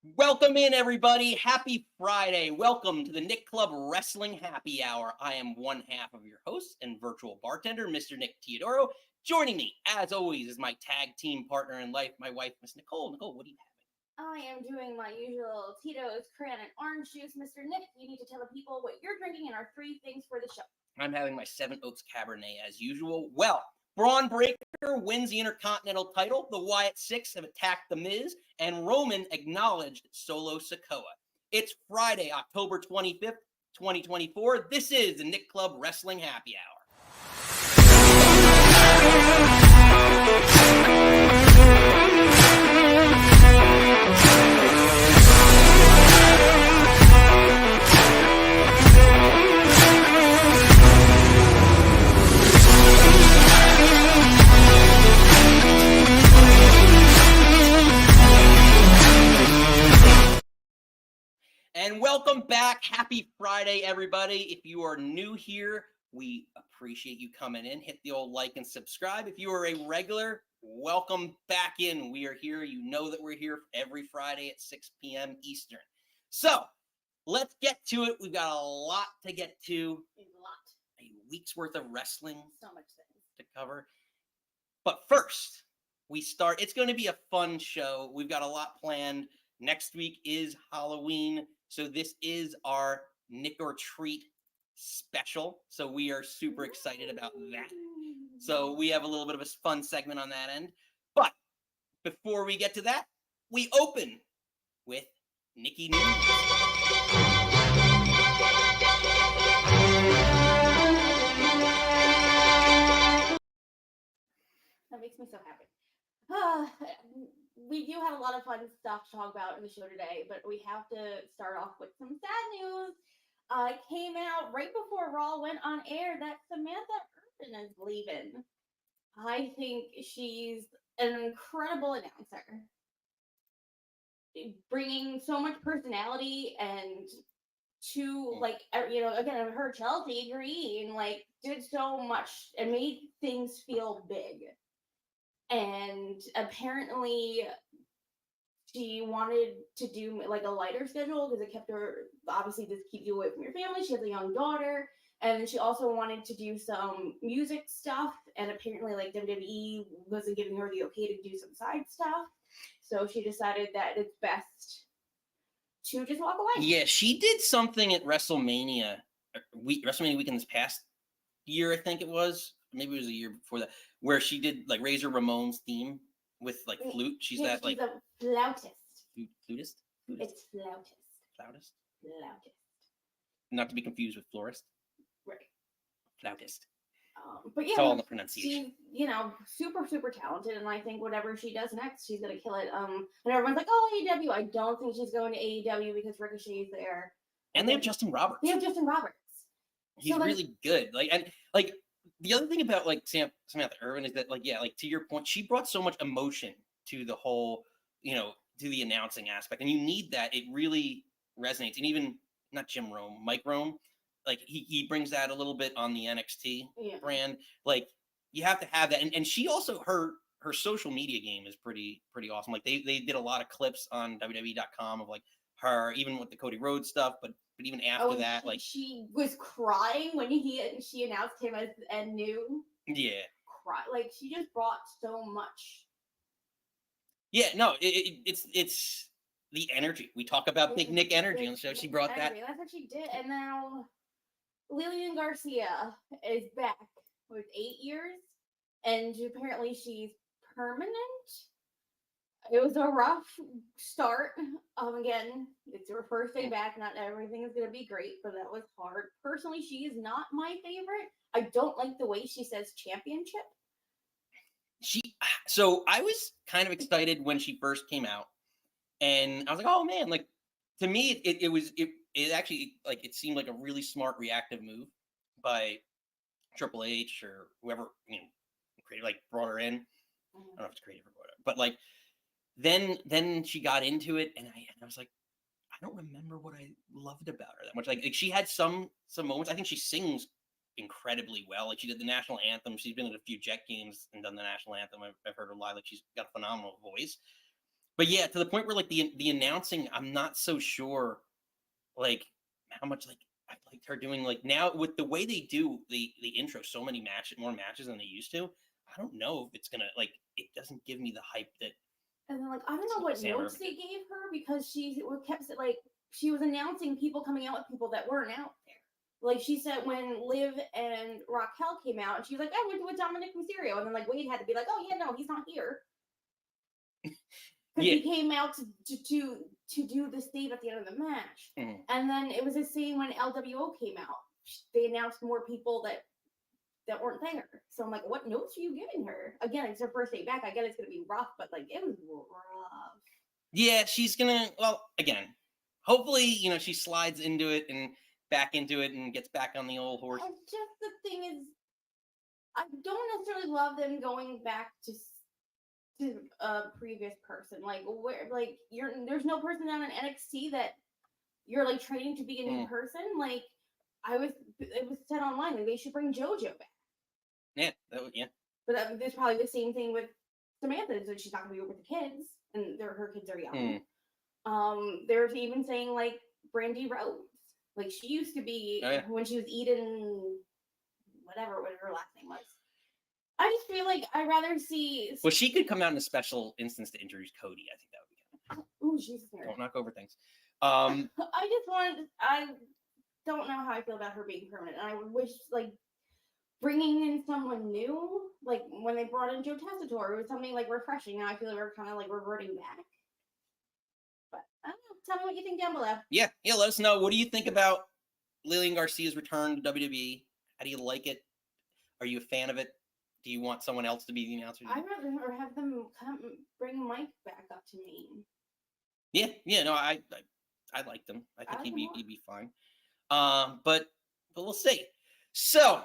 Welcome in, everybody. Happy Friday. Welcome to the Nick Club Wrestling Happy Hour. I am one half of your host and virtual bartender, Mr. Nick Teodoro. Joining me, as always, is my tag team partner in life, my wife, Miss Nicole. Nicole, what are you having? I am doing my usual Tito's cran and orange juice. Mr. Nick, you need to tell the people what you're drinking and our three things for the show. I'm having my Seven Oaks Cabernet as usual. Well, Bron Breakker wins the Intercontinental title. The Wyatt Sicks have attacked The Miz, and Roman acknowledged Solo Sikoa. It's Friday, October 25th, 2024. This is the Nick Club Wrestling Happy Hour. And welcome back. Happy Friday, everybody. If you are new here, we appreciate you coming in. Hit the old like and subscribe. If you are a regular, welcome back in. We are here. You know that we're here every Friday at 6 p.m. Eastern. So let's get to it. We've got a lot to get to. A week's worth of wrestling So much things to cover. But first, we start. It's going to be a fun show. We've got a lot planned. Next week is Halloween. So this is our Nick or Treat special. So we are super excited about that. So we have a little bit of a fun segment on that end. But before we get to that, we open with Nikki News. That makes me so happy. We do have a lot of fun stuff to talk about in the show today, but we have to start off with some sad news. It came out right before Raw went on air that Samantha Irvin is leaving. I think she's an incredible announcer, bringing so much personality and to again, her Chelsea Green did so much and made things feel big. And apparently she wanted to do like a lighter schedule because it kept her, obviously this keeps you away from your family. She has a young daughter, and she also wanted to do some music stuff, and apparently like WWE wasn't giving her the okay to do some side stuff, so she decided that it's best to just walk away. Yeah, she did something at WrestleMania weekend this past year, I think it was. Maybe it was a year before that, where she did like Razor Ramon's theme with like flute. She's a flautist. Flutist? It's flautist. Flautist? Flautist. Not to be confused with florist. Right. Flautist. But yeah, it's all in the pronunciation. She's, super, super talented, and I think whatever she does next, she's gonna kill it. And everyone's like, "Oh, AEW." I don't think she's going to AEW because Ricochet's there. And they have Justin Roberts. He's really good. The other thing about like Samantha Irvin is that to your point, she brought so much emotion to the whole, to the announcing aspect, and you need that. It really resonates. And even not Jim Rome, Mike Rome, he brings that a little bit on the NXT brand. Like you have to have that, and she also her social media game is pretty awesome. Like they did a lot of clips on WWE.com of like her, even with the Cody Rhodes stuff, but even after that, she was crying when she announced him as new. Yeah, she just brought so much. Yeah, no, it's the energy. We talk about Big Nick energy on the show. She brought that. That's what she did, and now Lillian Garcia is back with 8 years, and apparently she's permanent. It was a rough start. Again, it's her first day back. Not everything is going to be great, but that was hard. Personally, she is not my favorite. I don't like the way she says championship. So I was kind of excited when she first came out, and I was like, oh man, like to me, it actually it seemed like a really smart reactive move by Triple H or whoever creative brought her in. I don't know if it's creative or whatever, but then she got into it, and I was like, I don't remember what I loved about her that much. Like she had some moments. I think she sings incredibly well. Like she did the national anthem. She's been at a few Jet games and done the national anthem. I've heard her live. Like she's got a phenomenal voice. But yeah, to the point where like the announcing, I'm not so sure like how much like I liked her doing like now with the way they do the intro, so many more matches than they used to. I don't know if it's gonna like it doesn't give me the hype that. And then, like, I don't know what notes they gave her because she kept like she was announcing people coming out with people that weren't out there. Like she said when Liv and Raquel came out, and she was like, "I went with Dominic Mysterio," and then like Wade had to be like, "Oh yeah, no, he's not here," because he came out to do the stave at the end of the match. And then it was the same when LWO came out. They announced more people that weren't there. So I'm like, what notes are you giving her? Again, it's her first day back. I get it's gonna be rough, but like it was rough. Yeah, she's gonna. Well, again, hopefully, she slides into it and back into it and gets back on the old horse. And just the thing is, I don't necessarily love them going back to a previous person. Like where, like there's no person down in NXT that you're like training to be a new person. Like it was said online that they should bring JoJo back. Yeah, But there's probably the same thing with Samantha, so she's not gonna be with the kids, and her kids are young. There's even saying like Brandy Rhodes, like she used to be when she was Eden, whatever her last name was. I just feel like I'd rather see. Well, she could come out in a special instance to introduce Cody. I think that would be good. Oh, Jesus! Don't knock over things. I don't know how I feel about her being permanent, and I would wish like bringing in someone new, like when they brought in Joe Tessitore, it was something like refreshing. Now I feel like we're kind of like reverting back. But I don't know. Tell me what you think down below. Yeah. Let us know. What do you think about Lillian Garcia's return to WWE? How do you like it? Are you a fan of it? Do you want someone else to be the announcer? I'd rather have them bring Mike back up to me. Yeah. No, I like them. I think he'd be fine. But we'll see. So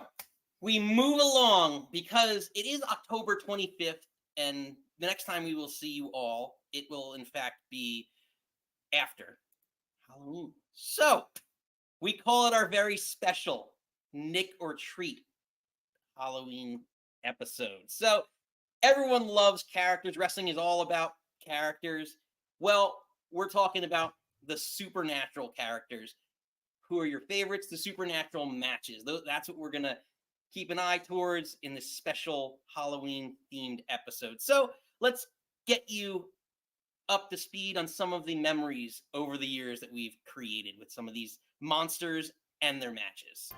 we move along because it is October 25th, and the next time we will see you all, it will in fact be after Halloween. So we call it our very special Nick or Treat Halloween episode. So everyone loves characters. Wrestling is all about characters. Well, we're talking about the supernatural characters. Who are your favorites? The supernatural matches. That's what we're going to keep an eye towards in this special Halloween-themed episode. So let's get you up to speed on some of the memories over the years that we've created with some of these monsters and their matches.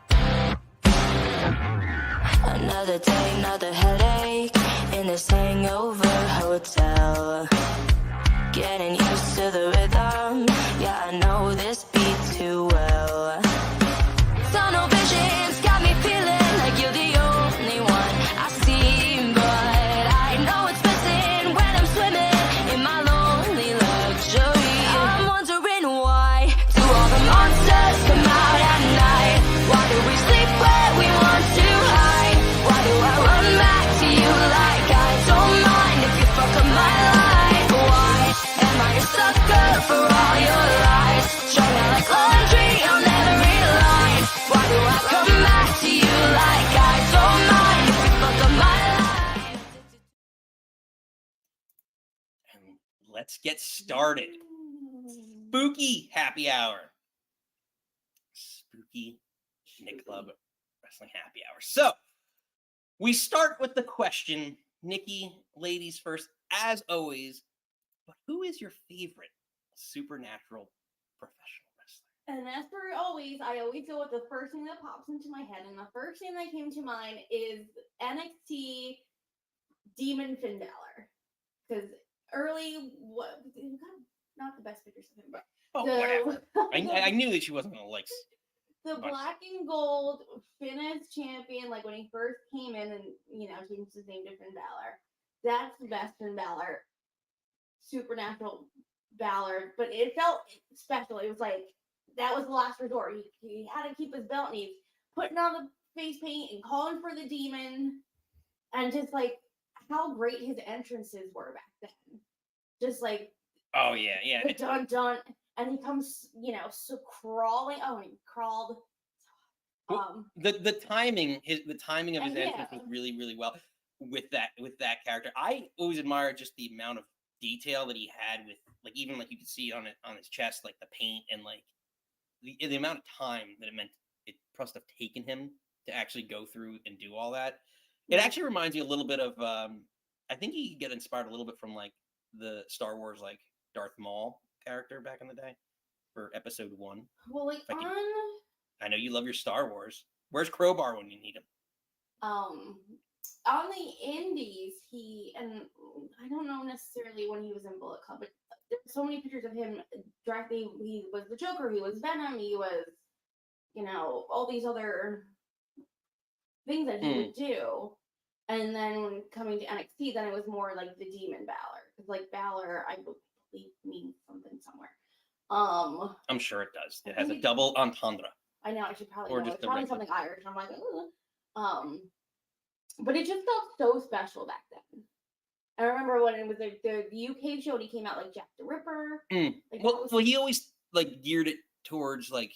Another day, another headache in this hangover hotel. Getting used to the rhythm. Yeah, I know this beat too well. Tunnel vision's got me feeling like you're the only one I see, but I know it's missing when I'm swimming in my lonely luxury. I'm wondering why do all the monsters come out at night? Why do we sleep where we want to hide? Why do I run back to you like I don't mind if you fuck up my life? Why am I a sucker for all your lies? Strung out like laundry on every line. Why do I come back to you like I don't mind if you fuck up my life? And let's get started. Spooky Happy Hour. Spooky Nick Club Wrestling Happy Hour. So we start with the question, Nikki, ladies first, as always. But who is your favorite supernatural professional wrestler? And as for always, I always go with the first thing that pops into my head. And the first thing that came to mind is NXT Demon Finn Balor. Because early, not the best pictures of him, but whatever. I knew that she wasn't going to like the black and gold Finn as champion, like when he first came in and, changed his name to Finn Balor. That's the best Finn Balor. Supernatural Balor, but it felt special. It was like that was the last resort. He had to keep his belt and he's putting on the face paint and calling for the demon, and just like how great his entrances were back then. Just like the dun dun, and he comes so crawling. Oh, and he crawled. The timing of his entrance was really, really well with that character. I always admire just the amount of detail that he had with like even like you could see on his chest, like the paint and like the amount of time that it must have taken him to actually go through and do all that. It actually reminds me a little bit of I think he get inspired a little bit from like the Star Wars like Darth Maul character back in the day for episode 1. Well, like I know you love your Star Wars. Where's Crowbar when you need him? On the indies, and I don't know necessarily when he was in Bullet Club, but there's so many pictures of him directly. He was the Joker, he was Venom, he was, all these other things that he would do. And then when coming to NXT, then it was more like the Demon Balor. Because like Balor, I believe means something somewhere. I'm sure it does. It has a double entendre. I know, I should probably or know. just It's probably something Irish. I'm like, ooh. But it just felt so special back then. I remember when it was the UK show and he came out like Jack the Ripper. Like, well, he always like geared it towards like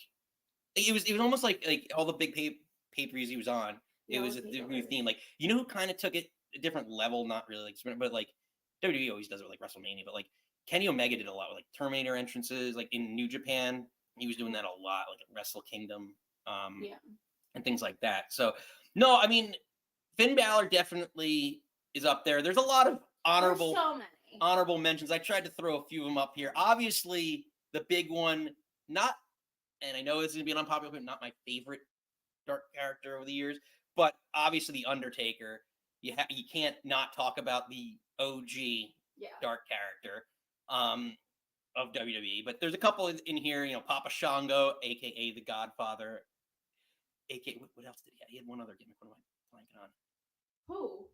it was almost like all the big pay-per-views he was on. It was a new theme. Like who kind of took it a different level, not really like, but like WWE always does it with like WrestleMania. But like Kenny Omega did a lot with like Terminator entrances, like in New Japan. He was doing that a lot, like at Wrestle Kingdom, and things like that. So no, I mean. Finn Balor definitely is up there. There's a lot of honorable mentions. I tried to throw a few of them up here. Obviously, the big one, and I know this is going to be an unpopular opinion, not my favorite dark character over the years, but obviously The Undertaker. You can't not talk about the OG dark character of WWE. But there's a couple in here, Papa Shango, a.k.a. The Godfather. What else did he have? He had one other gimmick. What am I blanking on? Who?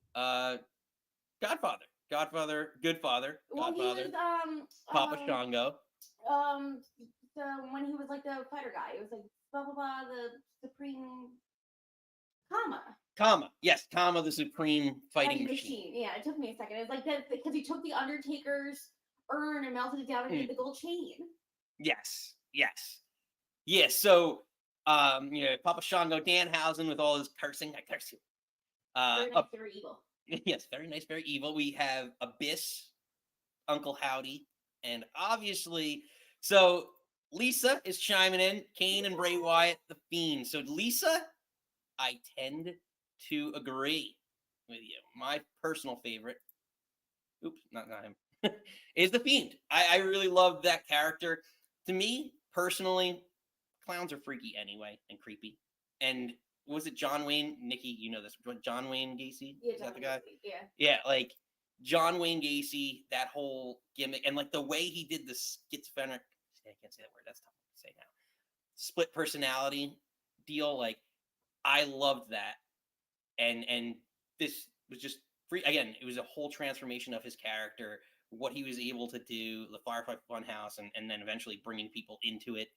Godfather, Good Father, well, Godfather, he was, Papa Shango. When he was like the fighter guy, it was like blah blah blah, the Supreme Kama. Yes, Kama, the Supreme Fighting Machine. Yeah, it took me a second. It's like that because he took the Undertaker's urn and melted it down and made the gold chain. Yes. Yeah. So, Papa Shango, Danhausen with all his cursing. I curse you. Very nice, very evil. Yes, very nice, very evil. We have Abyss, Uncle Howdy, and obviously, so Lisa is chiming in. Kane and Bray Wyatt, the Fiend. So Lisa, I tend to agree with you. My personal favorite, not him, is the Fiend. I really love that character. To me, personally, clowns are freaky anyway and creepy. And was it John Wayne? Nikki, you know this. John Wayne Gacy? Yeah, is that the guy? Gacy, yeah, like John Wayne Gacy, that whole gimmick, and like the way he did the schizophrenic, I can't say that word, that's tough to say now. Split personality deal, like I loved that. And this was just free. Again, it was a whole transformation of his character, what he was able to do, the Firefly Funhouse, and then eventually bringing people into it.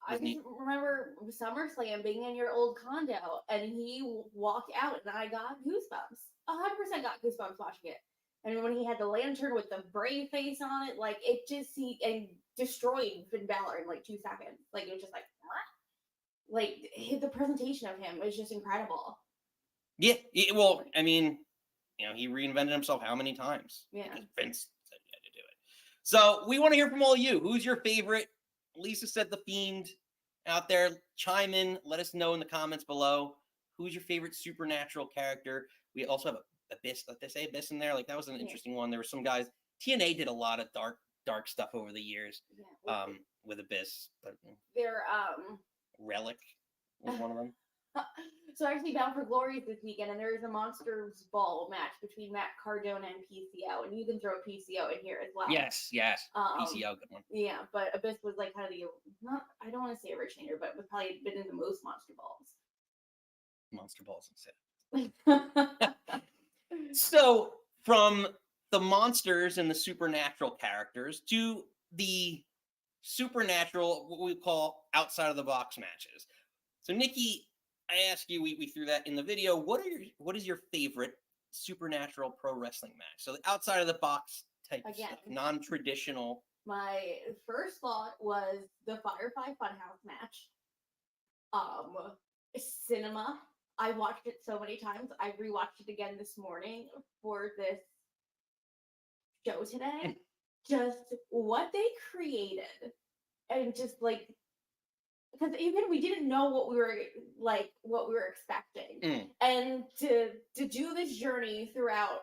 I just remember SummerSlam being in your old condo, and he walked out, and I got goosebumps. 100% got goosebumps watching it. And when he had the lantern with the Bray face on it, like it just and destroyed Finn Balor in like 2 seconds. Like it was just like, what? Like the presentation of him was just incredible. Yeah, well, I mean, he reinvented himself how many times? Yeah, because Vince said he had to do it. So we want to hear from all of you. Who's your favorite? Lisa said the Fiend out there. Chime in. Let us know in the comments below. Who's your favorite supernatural character? We also have Abyss. Did they say Abyss in there? Like that was an interesting one. There were some guys. TNA did a lot of dark stuff over the years. Yeah, with Abyss, but their Relic was one of them. So actually, Bound for Glory is this weekend, and there is a Monsters Ball match between Matt Cardona and PCO, and you can throw PCO in here as well. Yes, PCO, good one. Yeah, but Abyss was like kind of I don't want to say originator, but was probably been in the most Monster Balls. Monster Balls instead. So from the monsters and the supernatural characters to the supernatural, what we call outside of the box matches. So Nikki, I asked you, we threw that in the video. What is your favorite supernatural pro wrestling match? So the outside of the box type of stuff, non-traditional. My first thought was the Firefly Funhouse match. Cinema. I watched it so many times. I rewatched it again this morning for this show today, just what they created, and just like, because even we didn't know what we were expecting, and to do this journey throughout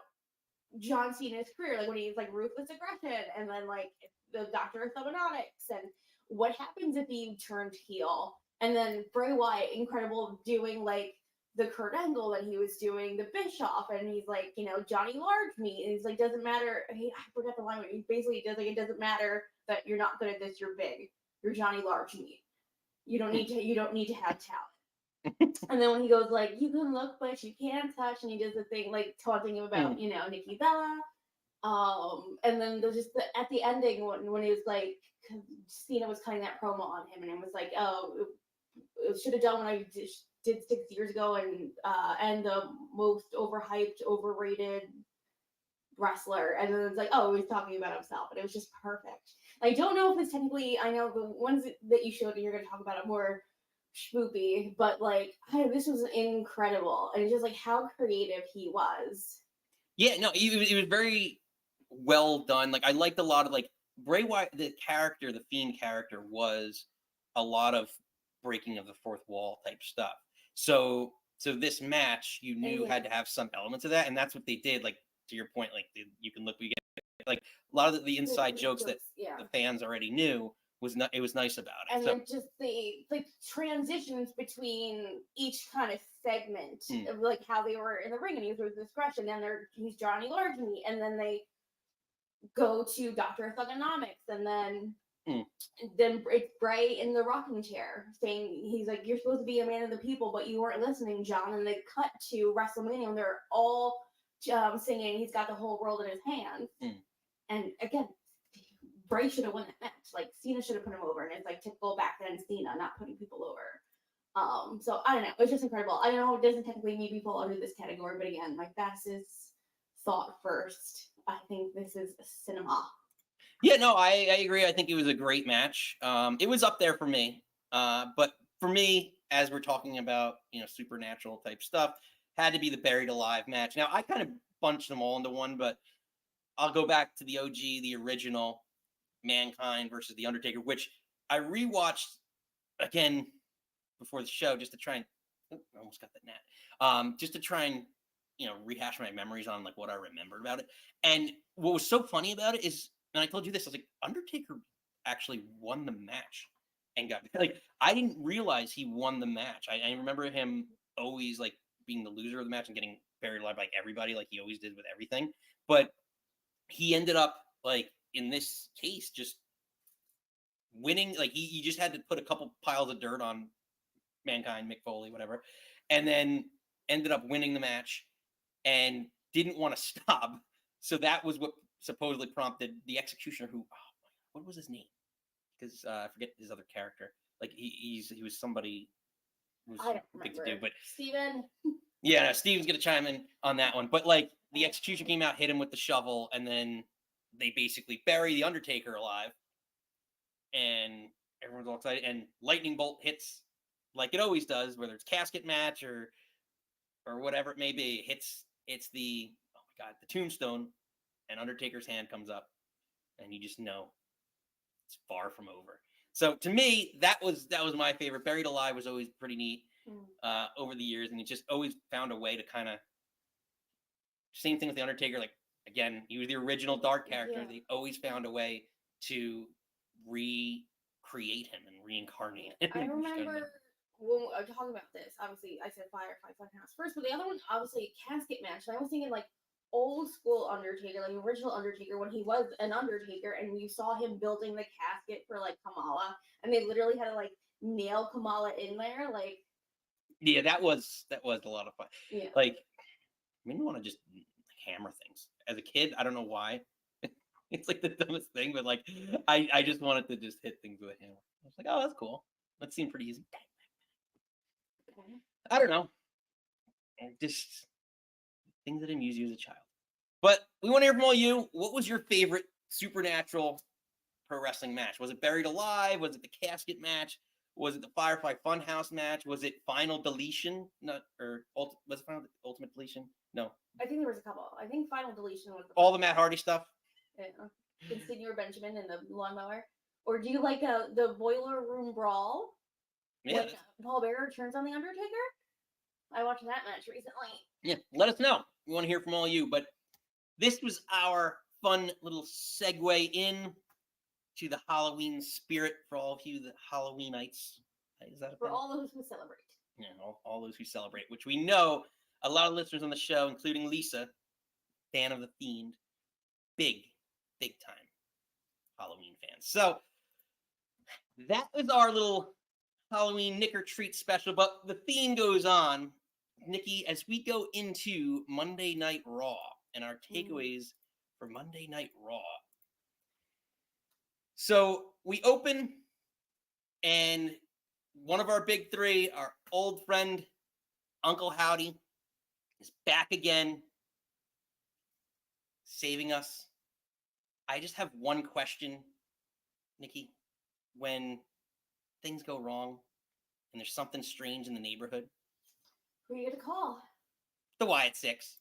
John Cena's career, like when he's like ruthless aggression, and then like the Doctor of Thugonomics, and what happens if he turned heel, and then Bray Wyatt, incredible, doing like the Kurt Angle that he was doing, the Bischoff, and he's like, you know, Johnny Large Meat, and he's like, doesn't matter. I forgot the line. He basically does like, it doesn't matter that you're not good at this. You're big. You're Johnny Large Meat. You don't need to have talent. And then when he goes like, you can look but you can't touch, and he does the thing like taunting him about you know, Nikki Bella. And then there's just at the ending when he was like, Cena was cutting that promo on him, and it was like, oh, it should have done what I did 6 years ago, and the most overhyped, overrated wrestler, and then it's like, oh, he's talking about himself, and it was just perfect. I don't know if it's technically, I know the ones that you showed, and you're going to talk about it more spoopy, but like, this was incredible, and it's just like how creative he was. Yeah, no, it was very well done. Like, I liked a lot of like Bray Wyatt, the character, the Fiend character, was a lot of breaking of the fourth wall type stuff. So this match, you knew had to have some elements of that, and that's what they did. Like, to your point, like you can look, we get like a lot of the inside jokes that the fans already knew was not. It was nice about it. And then just the like transitions between each kind of segment of like how they were in the ring, and he was with discretion, and he's Johnny Large Meat, and then they go to Doctor of Thugonomics, and then it's Bray in the rocking chair saying, he's like, you're supposed to be a man of the people, but you weren't listening, John. And they cut to WrestleMania, and they're all singing, he's got the whole world in his hands. And again, Bray should have won that match. Like, Cena should have put him over, and it's like typical back then Cena not putting people over. So I don't know, it's just incredible. I know it doesn't technically maybe fall under this category, but again, like, that's his thought first. I think this is cinema. Yeah, no, I agree. I think it was a great match. It was up there for me. But for me, as we're talking about, you know, supernatural type stuff, had to be the Buried Alive match. Now, I kind of bunched them all into one, but I'll go back to the OG, the original Mankind versus The Undertaker, which I rewatched again before the show just to try and I almost got that gnat. Just to try and, you know, rehash my memories on like what I remembered about it. And what was so funny about it is, and I told you this, I was like, Undertaker actually won the match and got like, I didn't realize he won the match. I remember him always like being the loser of the match and getting buried alive by everybody, like he always did with everything. But he ended up like in this case just winning. Like he just had to put a couple piles of dirt on Mankind, Mick Foley, whatever, and then ended up winning the match and didn't want to stop. So that was what supposedly prompted the Executioner, who, what was his name? Because I forget his other character. Like he was somebody who's I don't big remember. to do, but Steven. Yeah, no, Steven's gonna chime in on that one. But like the Execution came out, hit him with the shovel, and then they basically bury the Undertaker alive, and everyone's all excited. And lightning bolt hits like it always does, whether it's casket match or whatever it may be. It's the, oh my god, the tombstone, and Undertaker's hand comes up, and you just know it's far from over. So to me, that was my favorite. Buried Alive was always pretty neat over the years, and he just always found a way to kind of, same thing with the Undertaker. Like again, he was the original dark character. Yeah. They always found a way to recreate him and reincarnate him. I remember when I was talking about this, obviously I said Firefly Funhouse first, but the other one, obviously, casket match. And I was thinking like old school Undertaker, like original Undertaker, when he was an Undertaker, and you saw him building the casket for like Kamala, and they literally had to like nail Kamala in there. Like, yeah, that was a lot of fun. Yeah. Like, I mean, you want to just hammer things. As a kid, I don't know why. It's like the dumbest thing, but like I just wanted to just hit things with a hammer. I was like, oh, that's cool. That seemed pretty easy. Okay. I don't know. Just things that amuse you as a child. But we want to hear from all you. What was your favorite supernatural pro wrestling match? Was it Buried Alive? Was it the casket match? Was it the Firefly Funhouse match? Was it Final Deletion? Was it Ultimate Deletion? No. I think there was a couple. I think Final Deletion was all the Matt Hardy stuff. Yeah. Insigne Benjamin and the lawnmower. Or do you like the boiler room brawl? Yeah. When Paul Bearer turns on the Undertaker? I watched that match recently. Yeah, let us know. We want to hear from all you. But this was our fun little segue in to the Halloween spirit for all of you, the Halloweenites. Is that a For thing? all those who celebrate. Yeah, all those who celebrate, which we know a lot of listeners on the show, including Lisa, fan of the Fiend, big time Halloween fans. So that was our little Halloween Nick or Treat special, but the theme goes on, Nikki, as we go into Monday Night Raw and our takeaways for Monday Night Raw. So we open, and one of our big three, our old friend, Uncle Howdy, is back again, saving us. I just have one question, Nikki. When things go wrong and there's something strange in the neighborhood, Who are you going to call? the Wyatt Sicks.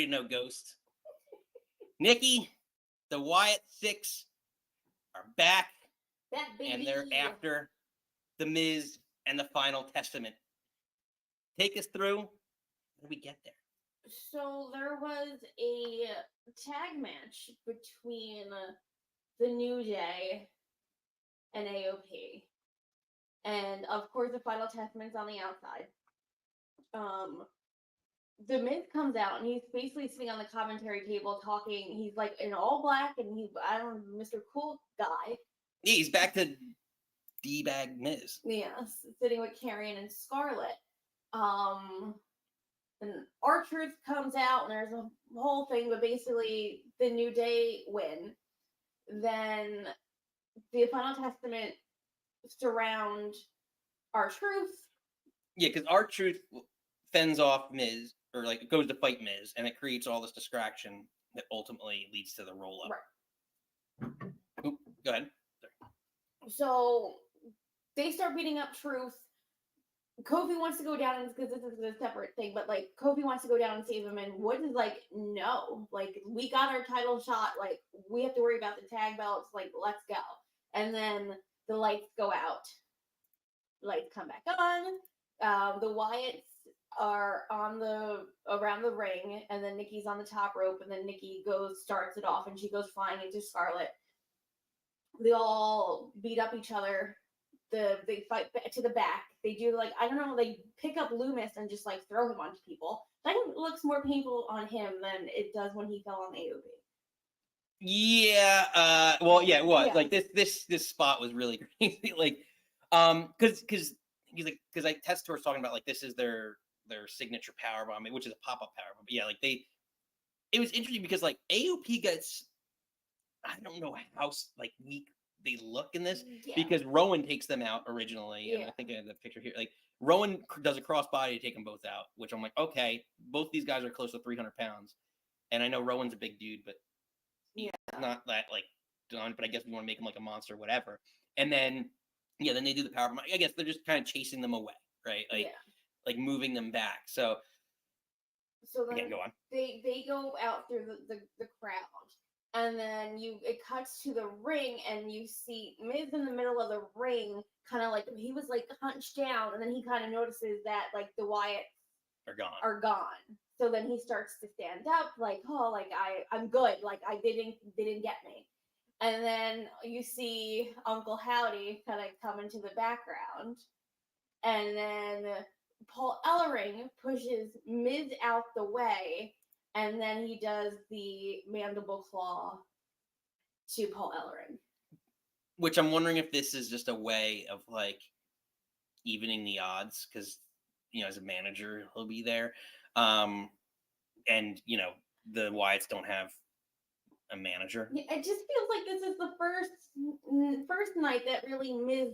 No ghost. Nikki, the Wyatt Sicks are back, and they're after the Miz and the Final Testament. Take us through. How did we get there? So there was a tag match between the New Day and AOP, and of course the Final Testament's on the outside. The Miz comes out and he's basically sitting on the commentary table talking. He's like in all black and I don't know, Mr. Cool Guy. Yeah, he's back to D-bag Miz. Yes, sitting with Karrion and Scarlett. And R-Truth comes out and there's a whole thing, but basically the New Day win. Then the Final Testament surround R-Truth. Yeah, because R-Truth fends off Miz, or like goes to fight Miz, and it creates all this distraction that ultimately leads to the roll-up. Right. Oop, go ahead. Sorry. So they start beating up Truth. Kofi wants to go down, because this is a separate thing, but like Kofi wants to go down and save him, and Woods is like, no, like we got our title shot, like we have to worry about the tag belts, like let's go. And then the lights go out. Lights come back on. The Wyatts are around the ring, and then Nikki's on the top rope, and then Nikki starts it off, and she goes flying into Scarlett. They all beat up each other. They fight to the back. They do like, I don't know, they pick up Loomis and just like throw him onto people. I think it looks more painful on him than it does when he fell on AOP. Yeah, well, yeah, it was. Yeah. Like this spot was really crazy. Like, because like Test Tour's talking about like this is their signature powerbomb, which is a pop-up powerbomb. But yeah, like it was interesting because like AOP gets, I don't know how like weak they look in this, because Rowan takes them out originally. And I think I have the picture here. Like Rowan does a crossbody to take them both out, which I'm like, okay, both these guys are close to 300 pounds, and I know Rowan's a big dude, but he's not that like done. But I guess we want to make him like a monster, or whatever. And then then they do the powerbomb. I guess they're just kind of chasing them away, right? Like moving them back. So then again, go on. They go out through the crowd. And then it cuts to the ring, and you see Miz in the middle of the ring, kind of like he was like hunched down, and then he kind of notices that like the Wyatt are gone. So then he starts to stand up, like, oh, like I'm good, like they didn't get me. And then you see Uncle Howdy kind of come into the background, and then Paul Ellering pushes Miz out the way, and then he does the mandible claw to Paul Ellering. Which I'm wondering if this is just a way of like evening the odds, because as a manager he'll be there, and the Wyatts don't have a manager. Yeah, it just feels like this is the first night that really Miz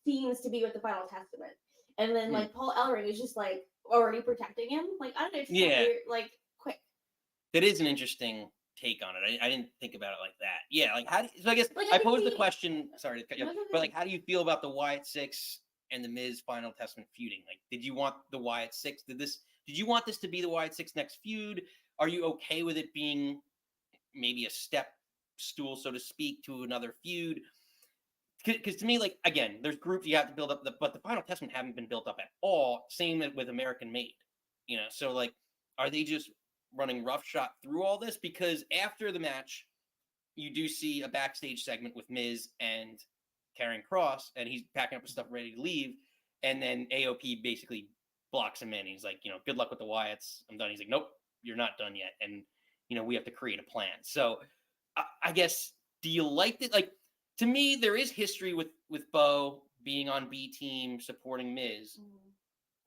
seems to be with the Final Testament, and then like Paul Ellering is just like already protecting him. Like I don't know, it's just weird, like quick. That is an interesting take on it. I didn't think about it like that. Yeah, like so I guess like, I posed the question. Sorry to cut you off, but like, how do you feel about the Wyatt Sicks and the Miz Final Testament feuding? Like, did you want the Wyatt Sicks? Did you want this to be the Wyatt Sicks next feud? Are you okay with it being maybe a step stool, so to speak, to another feud? Because to me, like, again, there's groups you have to build up, but the Final Testament haven't been built up at all. Same with American Made, So like, are they just running roughshod through all this? Because after the match, you do see a backstage segment with Miz and Karrion Kross, and he's packing up his stuff ready to leave, and then AOP basically blocks him in. He's like, good luck with the Wyatts. I'm done. He's like, nope, you're not done yet, and we have to create a plan. So I guess, do you like it? Like, to me, there is history with Bo being on B Team supporting Miz.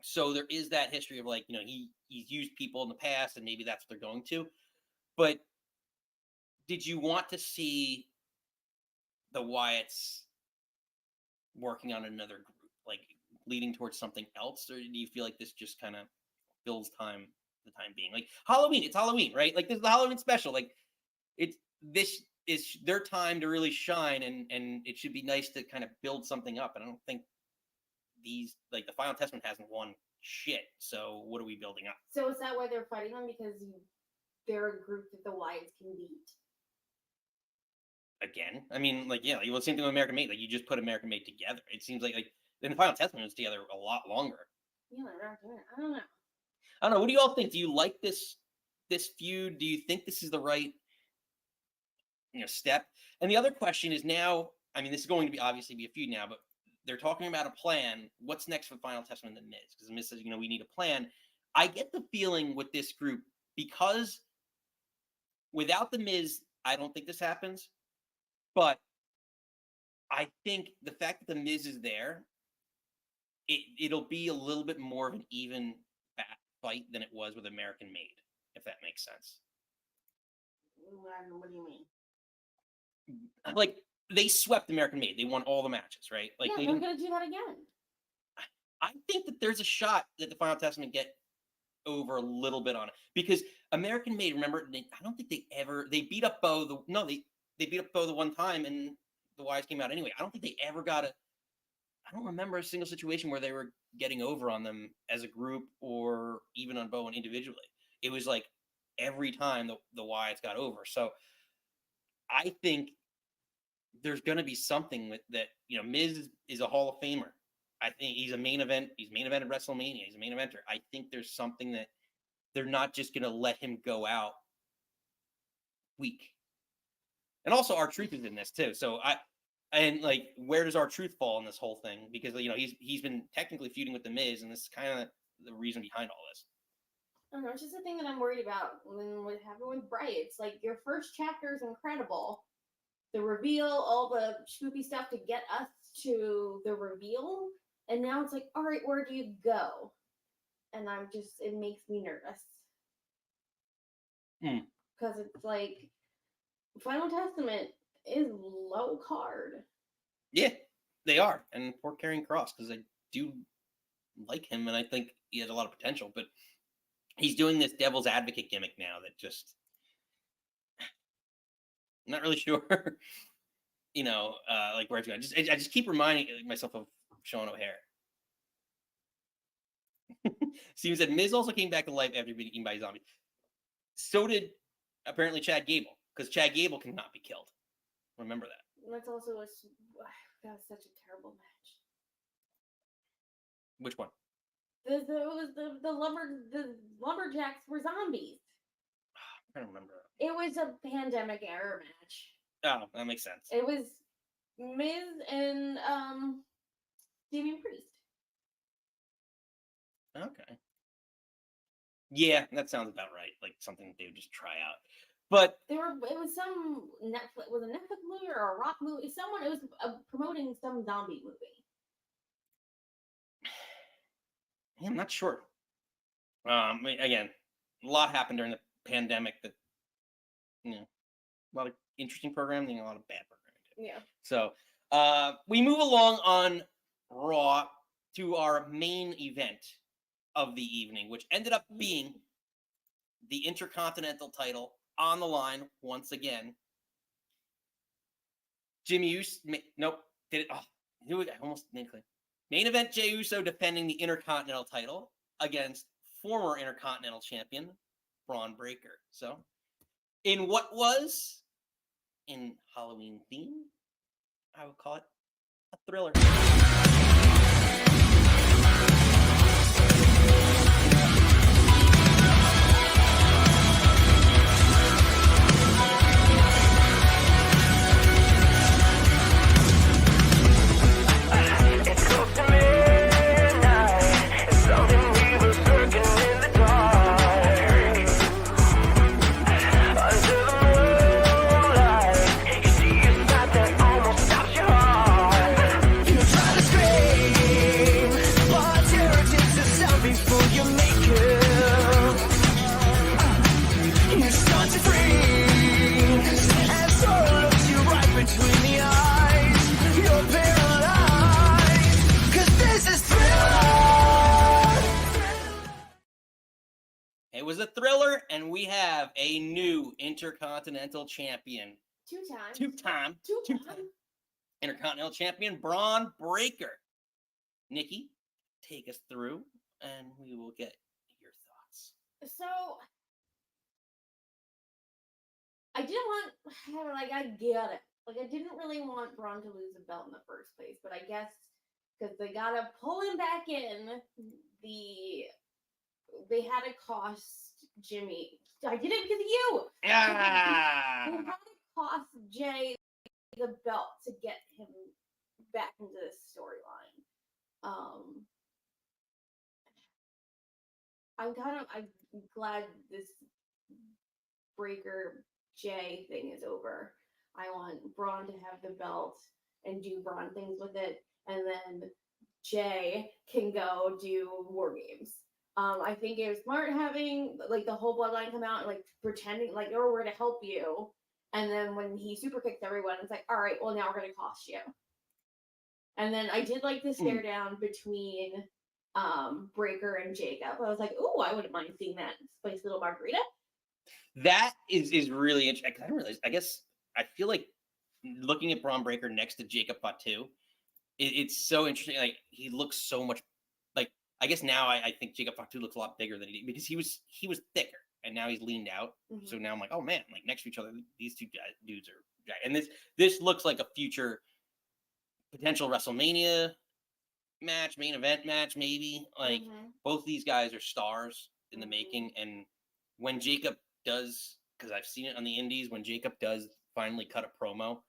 So there is that history of like, he's used people in the past, and maybe that's what they're going to. But did you want to see the Wyatts working on another group, like leading towards something else, or do you feel like this just kind of fills the time being? Like Halloween, it's Halloween, right? Like, this is the Halloween special. Like, this is their time to really shine, and it should be nice to kind of build something up. And I don't think the Final Testament hasn't won shit. So what are we building up? So is that why they're fighting them? Because they're a group that the Wyatts can beat. Again, I mean, like, yeah, well, same thing with American Made. Like, you just put American Made together. It seems like then the Final Testament was together a lot longer. Yeah, they're not doing it. I don't know. I don't know. What do you all think? Do you like this feud? Do you think this is the right step? And the other question is now, I mean, this is going to obviously be a feud now, but they're talking about a plan. What's next for Final Testament and the Miz? Because the Miz says, we need a plan. I get the feeling with this group, because without the Miz, I don't think this happens. But I think the fact that the Miz is there, it'll be a little bit more of an even fight than it was with American Made, if that makes sense. What do you mean? Like, they swept American Made. They won all the matches, right? Like, yeah, they're going to do that again. I think that there's a shot that the Final Testament get over a little bit on it, because American Made, remember, I don't think they beat up Bo. They beat up Bo the one time, and the Wyatts came out anyway. I don't think they ever I don't remember a single situation where they were getting over on them as a group, or even on Bo individually. It was like every time the Wyatts got over. So I think there's going to be something with that. Miz is a Hall of Famer. I think he's a main event. He's main event at WrestleMania. He's a main eventer. I think there's something that they're not just going to let him go out weak. And also, R-Truth is in this too. So where does R-Truth fall in this whole thing? Because he's been technically feuding with the Miz, and this is kind of the reason behind all this. I don't know. It's just the thing that I'm worried about when what happened with Bray. It's like, your first chapter is incredible. The reveal, all the spoopy stuff to get us to the reveal, and now it's like, all right, where do you go? And it makes me nervous. Because it's like, Final Testament is low card. Yeah, they are. And poor Karrion Kross, because I do like him, and I think he has a lot of potential, but he's doing this devil's advocate gimmick now that just, I'm not really sure, like where it's going. I just keep reminding myself of Sean O'Hare. Seems that Miz also came back to life after being eaten by zombies. So did apparently Chad Gable, because Chad Gable cannot be killed. Remember that. That's also that was such a terrible match. Which one? The lumberjacks were zombies. I don't remember. It was a pandemic era match. Oh, that makes sense. It was Miz and Damian Priest. Okay. Yeah, that sounds about right. Like something they would just try out. But it was some Netflix, was a Netflix movie or a rock movie? It was promoting some zombie movie. Yeah, I'm not sure. Again, a lot happened during the pandemic that, a lot of interesting programming, a lot of bad programming. Yeah. So we move along on Raw to our main event of the evening, which ended up being the Intercontinental title on the line once again. Jimmy Uso, nope, did it. Oh, I knew it. I almost made it clear. Main event: Jey Uso defending the Intercontinental title against former Intercontinental champion Bron Breakker. So, in what was, in Halloween theme, I would call it a thriller. It was a thriller, and we have a new Intercontinental champion. Two-time Intercontinental champion, Bron Breakker. Nikki, take us through, and we will get your thoughts. So, I didn't want, I get it. I didn't really want Bron to lose the belt in the first place, but I guess because they gotta pull him back in, they had to cost Jimmy. I did it because of you. Yeah. They had to cost Jey the belt to get him back into this storyline. I'm glad this Breakker Jey thing is over. I want Bron to have the belt and do Bron things with it, and then Jey can go do War Games. I think it was smart having the whole Bloodline come out and pretending oh, we're to help you, and then when he super kicks everyone, it's all right, well now we're gonna cost you. And then I did like the stare down between Breakker and Jacob. I was like, ooh, I wouldn't mind seeing that spicy little margarita. That is really interesting. I didn't realize. I guess I feel like looking at Bron Breakker next to Jacob Fatu, it's so interesting. He looks so much I guess now I think Jacob Fatu looks a lot bigger than he did because he was thicker and now he's leaned out. Mm-hmm. So now I'm like, oh man, next to each other, these two dudes are giant. And this looks like a future potential WrestleMania match, main event match, maybe. Both these guys are stars in the making. And when Jacob does, because I've seen it on the indies, when Jacob does finally cut a promo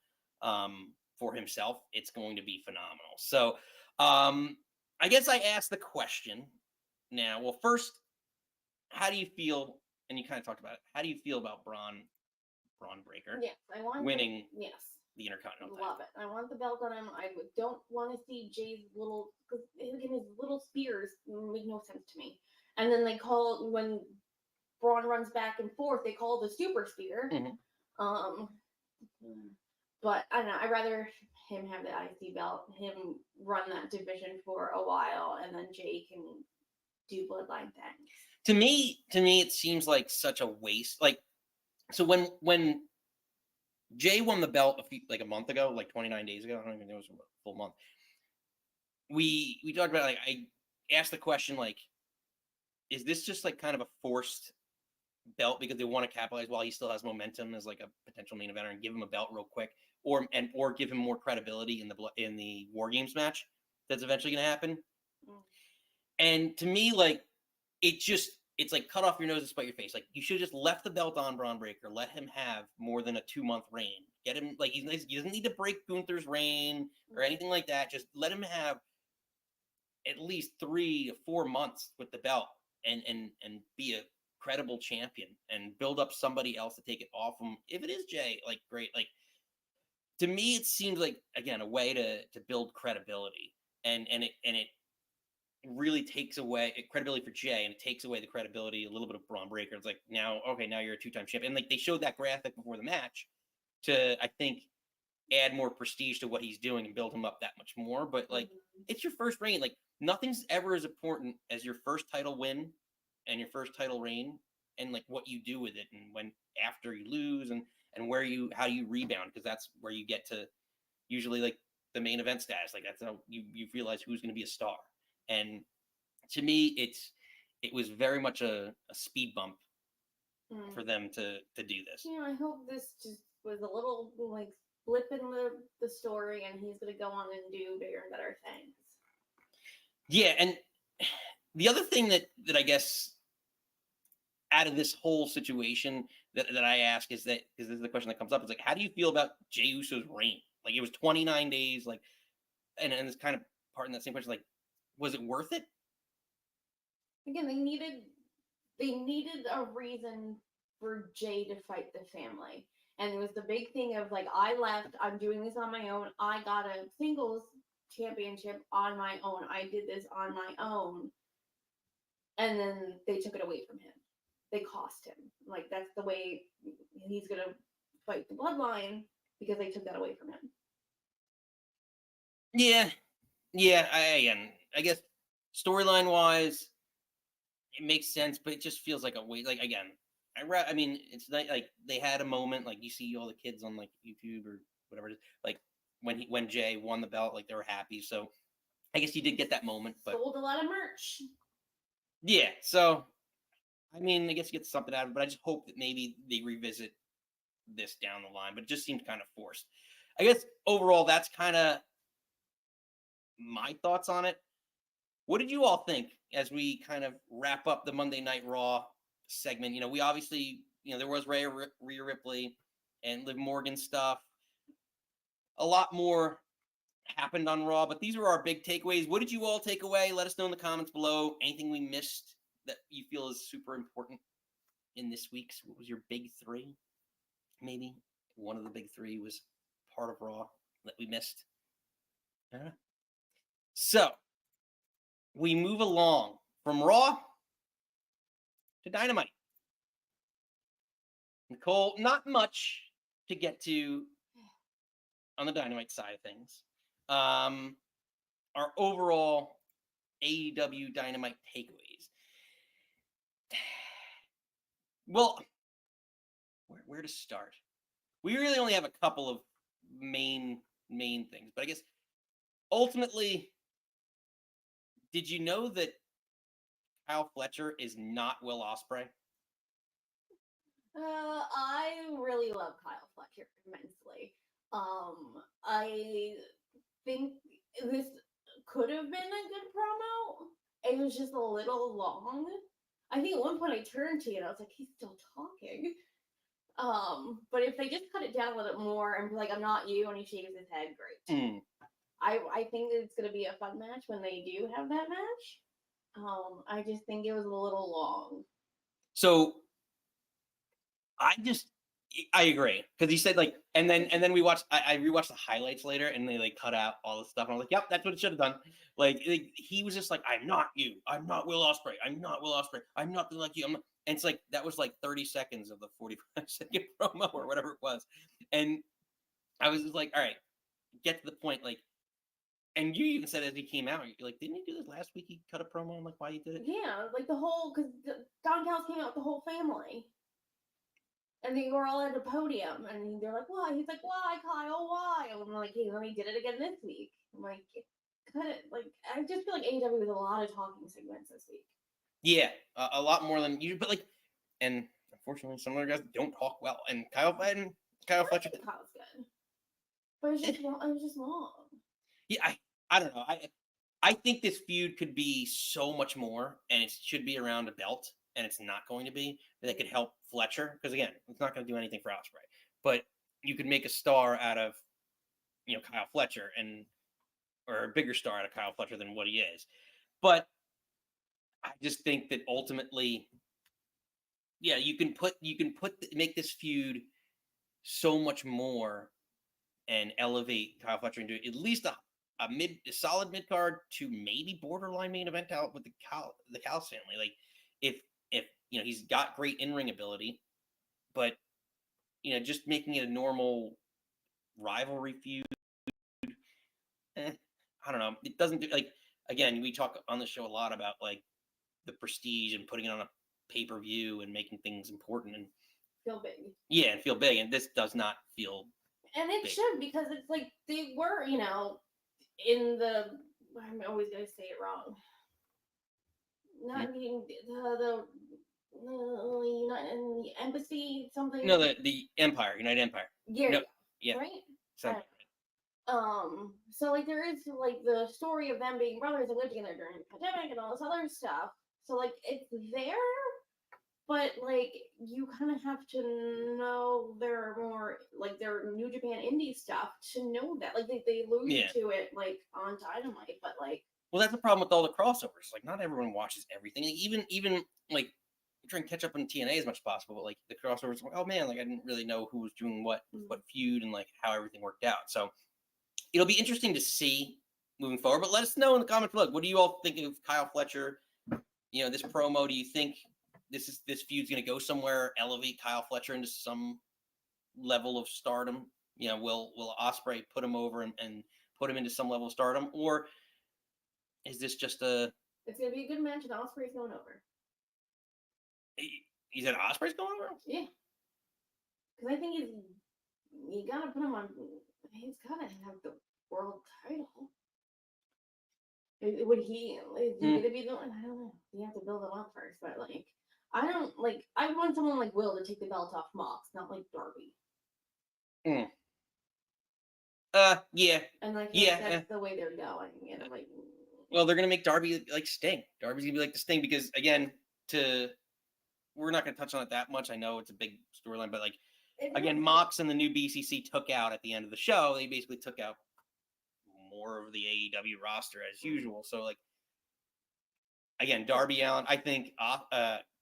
for himself, it's going to be phenomenal. So I guess I asked the question now. Well, first, how do you feel? And you kind of talked about it. How do you feel about Bron Breakker? Yes, I want winning. Yes, the Intercontinental. Love it. I want the belt on him. I don't want to see Jay's little, because his little spears make no sense to me. And then they call when Braun runs back and forth, they call the super spear. Mm-hmm. But I don't know. I'd rather him have the IC belt, him run that division for a while, and then Jey can do Bloodline things. To me, it seems like such a waste. So when Jey won the belt a month ago, 29 days ago, I don't even know, it was a full month. We talked about I asked the question is this just kind of a forced belt because they want to capitalize while he still has momentum as a potential main eventer and give him a belt real quick, or give him more credibility in the War Games match that's eventually going to happen. And to me, like, it's like cut off your nose and spite your face. Like, you should have just left the belt on Bron Breakker, let him have more than a 2-month reign. Get him, like, he doesn't need to break Gunther's reign or anything like that. Just let him have at least 3 to 4 months with the belt and be a credible champion and build up somebody else to take it off him. If it is Jey, like, great. Like, to me, it seems like, again, a way to build credibility, and it really takes away credibility for Jey, and it takes away the credibility a little bit of Bron Breakker. It's like, now you're a 2-time champion. And like, they showed that graphic before the match to, I think, add more prestige to what he's doing and build him up that much more. But like, it's your first reign. Like, nothing's ever as important as your first title win and your first title reign, and like what you do with it, and when after you lose, and how you rebound, because that's where you get to usually like the main event status. Like, that's how you realize who's going to be a star. And to me, it was very much a speed bump for them to do this. Yeah, I hope this just was a little like blip in the story, and he's gonna go on and do bigger and better things. Yeah, and the other thing that I guess out of this whole situation that I ask is that, because this is the question that comes up, is like, how do you feel about Jey Uso's reign? Like, it was 29 days, like, and it's kind of part in that same question, like, was it worth it? Again, they needed a reason for Jey to fight the family. And it was the big thing of like, I left, I'm doing this on my own. I got a singles championship on my own. I did this on my own. And then they took it away from him. They cost him. Like, that's the way he's going to fight the Bloodline, because they took that away from him. Yeah. I guess storyline wise, it makes sense, but it just feels like a waste. Like, again, I mean, it's like they had a moment, like you see all the kids on like YouTube or whatever it is, like when Jey won the belt, like they were happy. So I guess you did get that moment, but sold a lot of merch. Yeah, so I mean, I guess you get something out of it, but I just hope that maybe they revisit this down the line. But it just seemed kind of forced. I guess overall, that's kind of my thoughts on it. What did you all think as we kind of wrap up the Monday Night Raw segment? You know, we obviously, there was Rhea Ripley and Liv Morgan stuff. A lot more happened on Raw, but these were our big takeaways. What did you all take away? Let us know in the comments below. Anything we missed that you feel is super important in this week's? What was your big three? Maybe one of the big three was part of Raw that we missed. I don't know. So we move along from Raw to Dynamite. Nicole, not much to get to on the Dynamite side of things. Our overall AEW Dynamite takeaways. Well, where to start? We really only have a couple of main things, but I guess ultimately, did you know that Kyle Fletcher is not Will Ospreay? I really love Kyle Fletcher immensely. I think this could have been a good promo. It was just a little long. I think at one point I turned to you and I was like, he's still talking. But if they just cut it down a little bit more and be like, I'm not you, and he shakes his head, great. I think it's going to be a fun match when they do have that match. I just think it was a little long. So I agree, because he said like, and then we watched. I rewatched the highlights later, and they like cut out all the stuff. And I was like, yep, that's what it should have done. Like he was just like, I'm not you. I'm not Will Ospreay. I'm not Will Ospreay. I'm nothing like you. I'm not. And it's like that was like 30 seconds of the 45-second promo or whatever it was, and I was just like, all right, get to the point. Like, and you even said as he came out, you're like, didn't he do this last week? He cut a promo on like why he did it. Yeah, like the whole, because Don Callis came out with the whole family. And they were all at a podium, and they're like, why? He's like, why, Kyle, why? And I'm like, hey, let me did it again this week. I'm like, cut it. Like, I just feel like AEW was a lot of talking segments this week. Yeah, a lot more than you. But like, and unfortunately, some other guys don't talk well. And Kyle Fletcher. Kyle's good, but it was just long. Yeah, I don't know. I think this feud could be so much more, and it should be around a belt, and it's not going to be. That could help Fletcher, because again, it's not going to do anything for Ospreay. But you could make a star out of, Kyle Fletcher, or a bigger star out of Kyle Fletcher than what he is. But I just think that ultimately, yeah, you can make this feud so much more and elevate Kyle Fletcher into at least a solid mid card to maybe borderline main event out with the Cal's family. Like if he's got great in-ring ability, but just making it a normal rivalry feud, I don't know. It doesn't do, like, again, we talk on the show a lot about like the prestige and putting it on a pay-per-view and making things important and feel big. Yeah, and feel big, and this does not feel and it big. Should, because it's like they were, in the, I'm always gonna say it wrong. Not in the embassy, something. No, the Empire, United Empire. Yeah, no, yeah, right. so, So like there is like the story of them being brothers and living together during the pandemic and all this other stuff. So like it's there, but like you kind of have to know their more like their New Japan indie stuff to know that. Like they allude to it like on Dynamite, but like. Well, that's the problem with all the crossovers. Like not everyone watches everything. Like, even like trying to catch up on TNA as much as possible. But like the crossovers, like, oh man, like I didn't really know who was doing what feud and like how everything worked out. So it'll be interesting to see moving forward. But let us know in the comments below. What do you all think of Kyle Fletcher? This promo. Do you think this feud's going to go somewhere? Elevate Kyle Fletcher into some level of stardom? Will Ospreay put him over and put him into some level of stardom, or is this just a? It's going to be a good match, and Ospreay's going over. You said Ospreay's going over? Yeah, because I think you got to put him on. He's got to have the world title. Would he? Is he gonna be the one? I don't know. You have to build him up first, but like, I don't like. I want someone like Will to take the belt off Mox, not like Darby. Yeah. And like, that's the way they're going. And like, well, they're gonna make Darby like Sting. Darby's gonna be like the Sting because again, we're not gonna touch on it that much. I know it's a big storyline, but like, again, Mox and the new BCC took out at the end of the show. They basically took out more of the AEW roster as usual. So like, again, Darby Allin, I think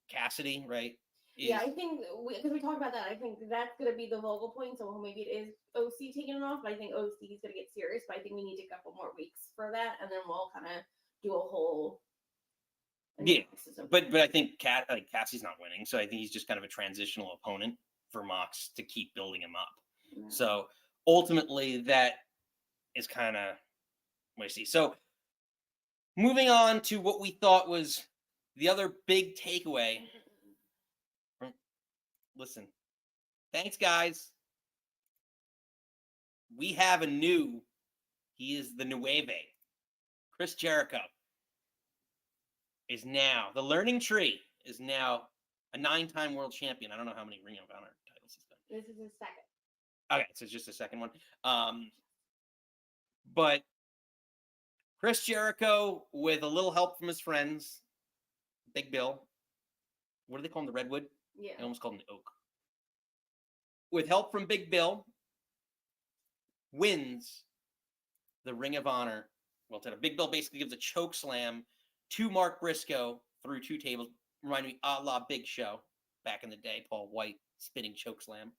Cassidy, right? Yeah, I think because we talked about that. I think that's gonna be the vocal point. So maybe it is OC taking it off, but I think OC is gonna get serious. But I think we need a couple more weeks for that, and then we'll kind of do a whole. Yeah, but I think Cassie's not winning, so I think he's just kind of a transitional opponent for Mox to keep building him up. Yeah. So ultimately, that is kind of what I see. So moving on to what we thought was the other big takeaway. Listen, thanks, guys. We have he is the Nueve. Chris Jericho is now, the learning tree is now a 9-time world champion. I don't know how many Ring of Honor titles he's done. This is his second. Okay, so it's just the second one. But Chris Jericho, with a little help from his friends, Big Bill. What do they call him? The Redwood? Yeah. I almost called him the Oak. With help from Big Bill, wins the Ring of Honor World Title. Big Bill basically gives a choke slam to Mark Briscoe through 2 tables. Remind me, a la Big Show back in the day. Paul White spinning choke slam.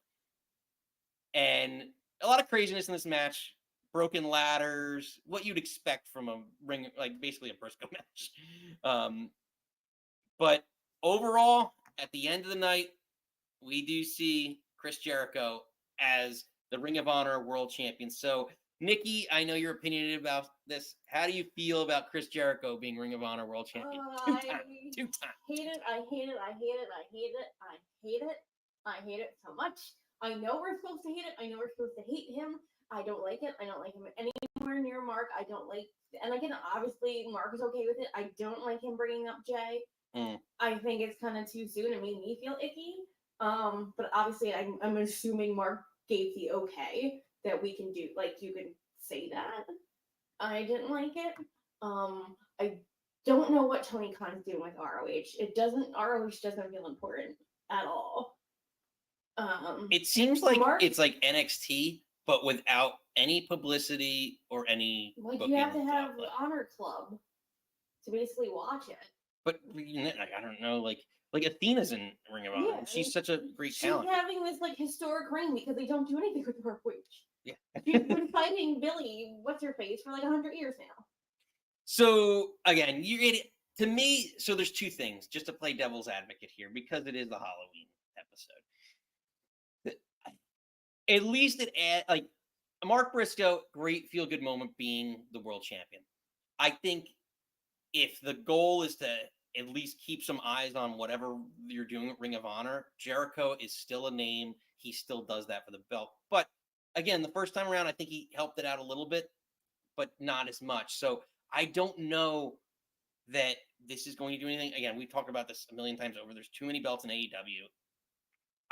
And a lot of craziness in this match. Broken ladders, what you'd expect from a ring, like basically a Briscoe match. But overall, at the end of the night, we do see Chris Jericho as the Ring of Honor World Champion. So, Nikki, I know you're opinionated about this. How do you feel about Chris Jericho being Ring of Honor World Champion? Two times. I hate it. I hate it. I hate it. I hate it. I hate it. I hate it so much. I know we're supposed to hate it. I know we're supposed to hate him. I don't like it. I don't like him anywhere near Mark. I don't like, and again, obviously Mark is okay with it. I don't like him bringing up Jey. I think it's kind of too soon. It made me feel icky. But obviously I'm assuming Mark gave the okay that we can do, like you can say that. I didn't like it. I don't know what Tony Khan's doing with ROH. ROH doesn't feel important at all. It seems like it's like NXT, but without any publicity or any. Like you have to have Honor Club to basically watch it. But I don't know, like Athena's in Ring of Honor. Yeah, she's such a great talent. She's having this like historic reign because they don't do anything with ROH. Yeah, she's been fighting Billy, what's her face, for like 100 years now. So again, to me. So there's two things, just to play devil's advocate here, because it is the Halloween episode. At least like Mark Briscoe, great feel good moment being the world champion. I think if the goal is to at least keep some eyes on whatever you're doing at Ring of Honor, Jericho is still a name. He still does that for the belt. But again, the first time around, I think he helped it out a little bit, but not as much. So I don't know that this is going to do anything. Again, we've talked about this a million times over. There's too many belts in AEW.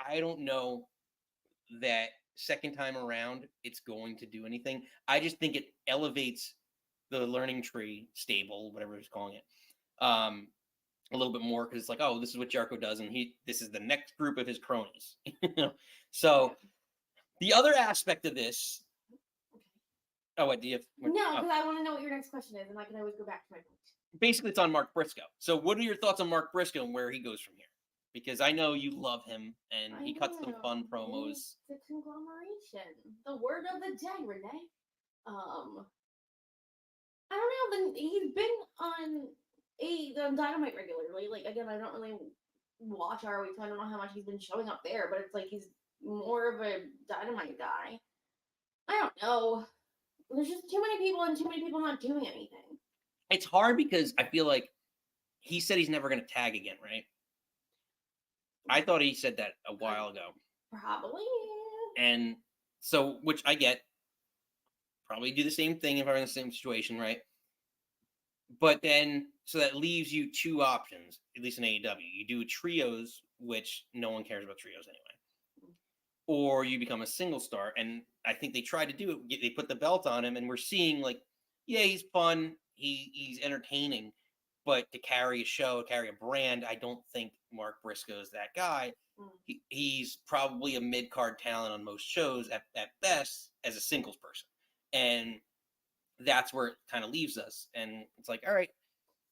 I don't know that second time around it's going to do anything. I just think it elevates the learning tree stable, whatever he's calling it, a little bit more, because it's like, oh, this is what Jericho does, and this is the next group of his cronies. So the other aspect of this. Oh, what do you have? No, because I want to know what your next question is, and I can always go back to my point. Basically, it's on Mark Briscoe. So what are your thoughts on Mark Briscoe and where he goes from here? Because I know you love him, and he cuts some fun promos. The conglomeration, the word of the day, Renee. I don't know. He's been on Dynamite regularly. Like again, I don't really watch ROH, so I don't know how much he's been showing up there. But it's like he's more of a Dynamite guy. I don't know. There's just too many people and too many people not doing anything. It's hard because I feel like he said he's never going to tag again, right? I thought he said that a while ago. Probably. And so, which I get. Probably do the same thing if I'm in the same situation, right? But then, so that leaves you two options, at least in AEW. You do trios, which no one cares about trios anyway. Or you become a single star. And I think they tried to do it. They put the belt on him, and we're seeing like, yeah, he's fun. He's entertaining. But to carry a show, carry a brand, I don't think Mark Briscoe is that guy. He's probably a mid-card talent on most shows at best as a singles person. And that's where it kind of leaves us. And it's like, all right.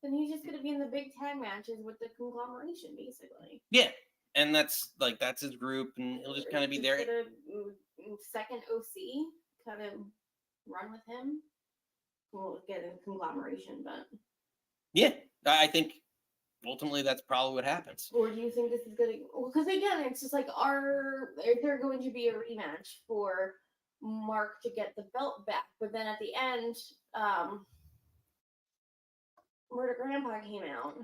Then he's just going to be in the big tag matches with the conglomeration, basically. Yeah. And that's his group. And he'll just kind of be there. Get a second OC, kind of run with him. We'll get a conglomeration, but. Yeah. I think ultimately that's probably what happens. Or do you think this is going to. Well, because again, it's just like, is there going to be a rematch for Mark to get the belt back? But then at the end, Murder Grandpa came out.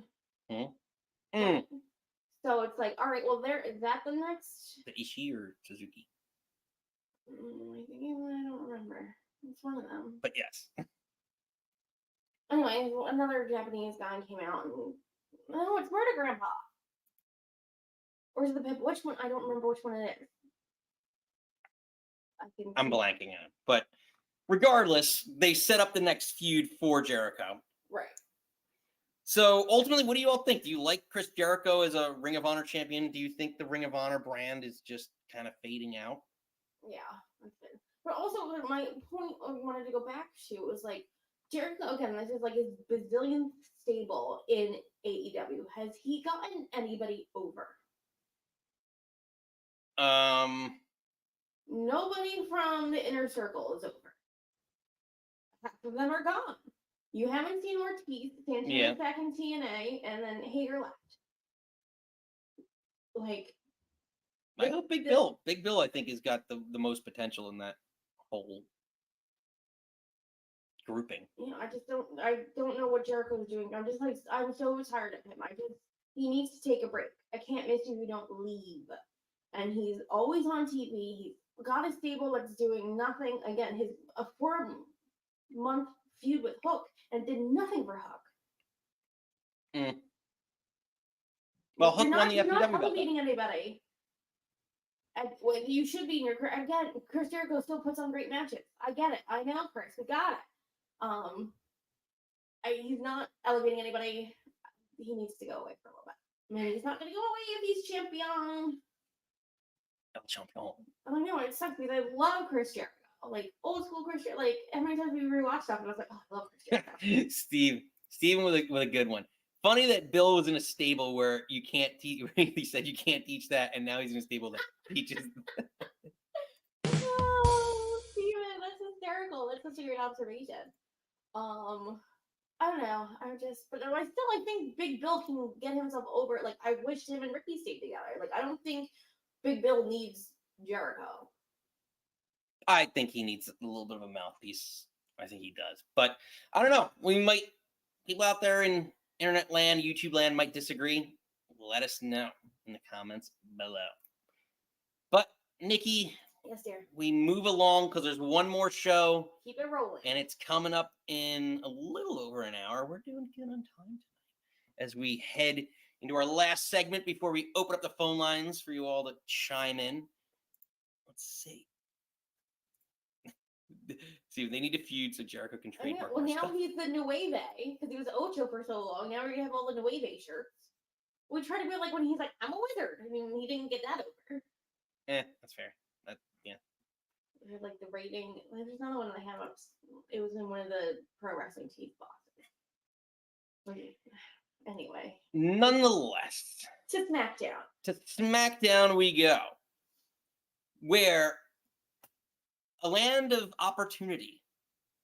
So it's like, all right, well, is that the next? The Ishii or Suzuki? I don't remember. It's one of them. But yes. Anyway, another Japanese guy came out, and no, it's Murder Grandpa. Or is it the Pip? Which one? I don't remember which one it is. I'm blanking on it. But regardless, they set up the next feud for Jericho. Right. So ultimately, what do you all think? Do you like Chris Jericho as a Ring of Honor champion? Do you think the Ring of Honor brand is just kind of fading out? Yeah, that's it. But also, my point I wanted to go back to was like, Jericho, again, this is like his bazillionth stable in AEW. Has he gotten anybody over? Nobody from the inner circle is over. Half of them are gone. You haven't seen Ortiz. Santana's back in TNA, and then Hager left. Like, I hope Big Bill. Big Bill, I think, has got the most potential in that whole grouping. I don't know what Jericho's doing. I'm so tired of him. He needs to take a break. I can't miss you if you don't leave. And he's always on TV. He's got a stable that's doing nothing. Again, a 4-month feud with Hook and did nothing for Hook. Well, Hook won the FTW belt. You're not beating anybody. You should be in your career. Again, Chris Jericho still puts on great matches. I get it. I know, Chris. We got it. he's not elevating anybody. He needs to go away for a little bit. I mean, he's not going to go away if he's champion. El Champion. I know, it sucks because I love Chris Jericho. Like, old school Chris Jericho. Like, every time we rewatch stuff, I was like, oh, I love Chris Jericho. Steven with a good one. Funny that Bill was in a stable where you can't teach. He said you can't teach that, and now he's in a stable that teaches. Oh, Steven, that's hysterical. That's such a great observation. I don't know. But I think Big Bill can get himself over. Like, I wish him and Ricky stayed together. Like, I don't think Big Bill needs Jericho. I think he needs a little bit of a mouthpiece. I think he does. But I don't know. People out there in internet land, YouTube land might disagree. Let us know in the comments below. But, Nikki, yes, dear. We move along because there's one more show. Keep it rolling. And it's coming up in a little over an hour. We're doing good on time tonight as we head into our last segment before we open up the phone lines for you all to chime in. Let's see. See, they need to feud so Jericho can trademark. Well, now he's the Nueve because he was Ocho for so long. Now we're gonna have all the Nueve shirts. We try to be like when he's like, "I'm a wizard." I mean, he didn't get that over. That's fair. Yeah. Like the rating. There's another one that I have up. It was in one of the pro wrestling teeth boxes. Anyway. Nonetheless. To SmackDown. To SmackDown we go. Where a land of opportunity,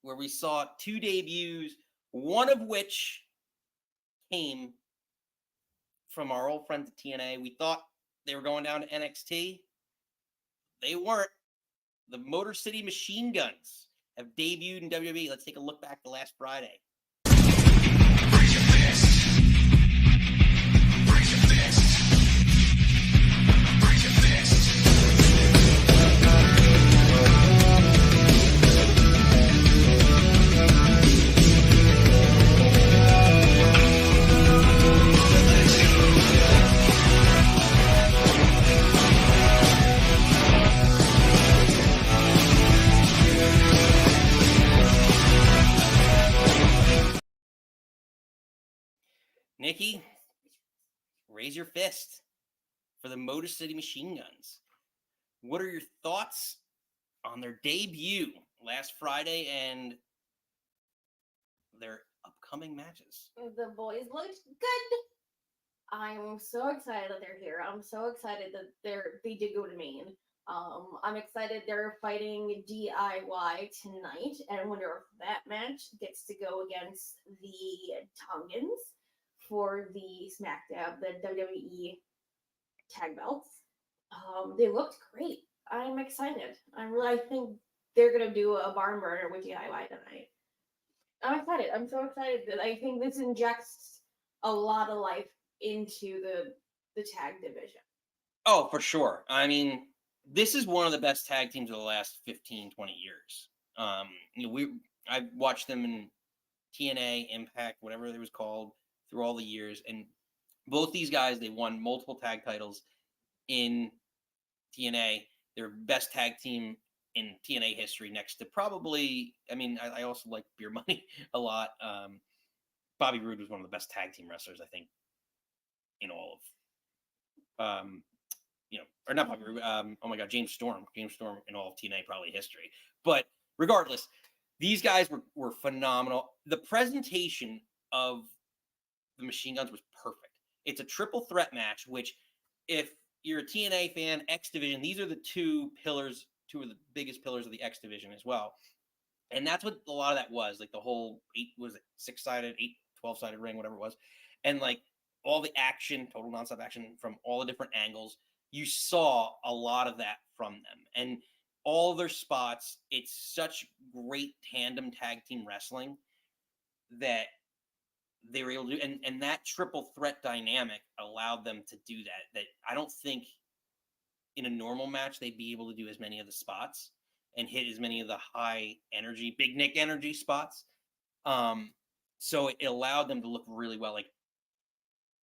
where we saw two debuts, one of which came from our old friends at TNA. We thought they were going down to NXT. They weren't. The Motor City Machine Guns have debuted in WWE. Let's take a look back to last Friday. Nikki, raise your fist for the Motor City Machine Guns. What are your thoughts on their debut last Friday and their upcoming matches? The boys looked good. I'm so excited that they're here. I'm so excited that they did go to Maine. I'm excited they're fighting DIY tonight, and I wonder if that match gets to go against the Tongans for the SmackDown, the WWE tag belts. They looked great. I'm excited. I think they're gonna do a barn burner with DIY tonight. I'm excited. I'm so excited that I think this injects a lot of life into the tag division. Oh, for sure. I mean, this is one of the best tag teams of the last 15, 20 years. I've watched them in TNA, Impact, whatever it was called, through all the years, and both these guys, they won multiple tag titles in TNA. They're best tag team in TNA history, next to probably, I also like Beer Money a lot. Bobby Roode was one of the best tag team wrestlers, I think, in all of, or not Bobby Roode, oh my God, James Storm in all of TNA probably history. But regardless, these guys were phenomenal. The presentation of the Machine Guns was perfect. It's a triple threat match, which if you're a TNA fan, X Division, these are the two of the biggest pillars of the X Division as well. And that's what a lot of that was, like the whole 6-sided, 12-sided ring, whatever it was. And like all the action, total nonstop action from all the different angles, you saw a lot of that from them. And all their spots, it's such great tandem tag team wrestling that they were able to do, and that triple threat dynamic allowed them to do that I don't think in a normal match they'd be able to do as many of the spots and hit as many of the high energy, Big Nick energy spots. So it allowed them to look really well. Like,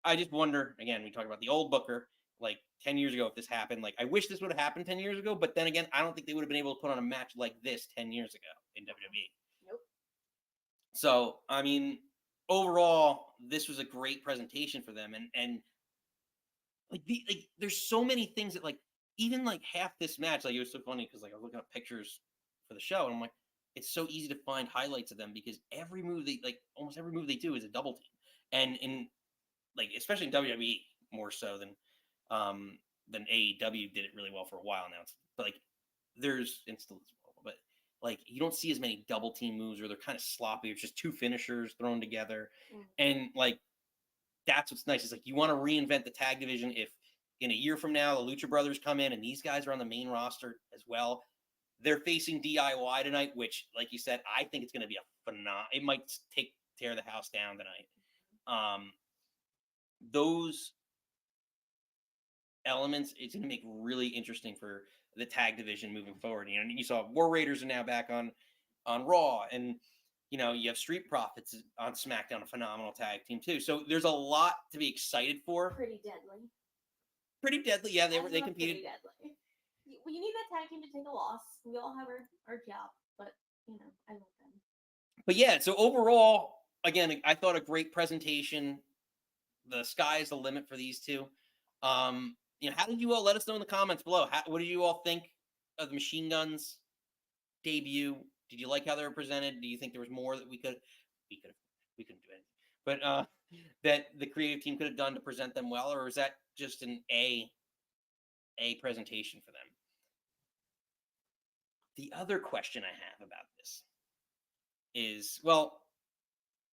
I just wonder, again, we talk about the old Booker, like 10 years ago, if this happened, like I wish this would have happened 10 years ago, but then again, I don't think they would have been able to put on a match like this 10 years ago in WWE. Nope. So, overall, this was a great presentation for them, and there's so many things that even half this match, it was so funny because I was looking up pictures for the show, and I'm like, it's so easy to find highlights of them because every move almost every move they do is a double team, and in especially in WWE more so than AEW did it really well for a while now. But there's and still as well, but you don't see as many double team moves, or they're kind of sloppy. It's just two finishers thrown together, and that's what's nice. It's you want to reinvent the tag division. If in a year from now the Lucha Brothers come in and these guys are on the main roster as well, they're facing DIY tonight, which, like you said, I think it's going to be a phenomenal. It might tear the house down tonight. Those elements, it's going to make really interesting for the tag division moving forward. You saw War Raiders are now back on Raw, and you have Street Profits on SmackDown, a phenomenal tag team too. So there's a lot to be excited for. Pretty deadly. Pretty deadly, yeah. They competed. Pretty deadly. You need that tag team to take a loss. We all have our job, but I love them. But yeah, so overall, again, I thought a great presentation. The sky is the limit for these two. How did you all let us know in the comments below? What did you all think of the Machine Guns debut? Did you like how they were presented? Do you think there was more that we couldn't do anything, but that the creative team could have done to present them well, or is that just an A presentation for them? The other question I have about this is, well,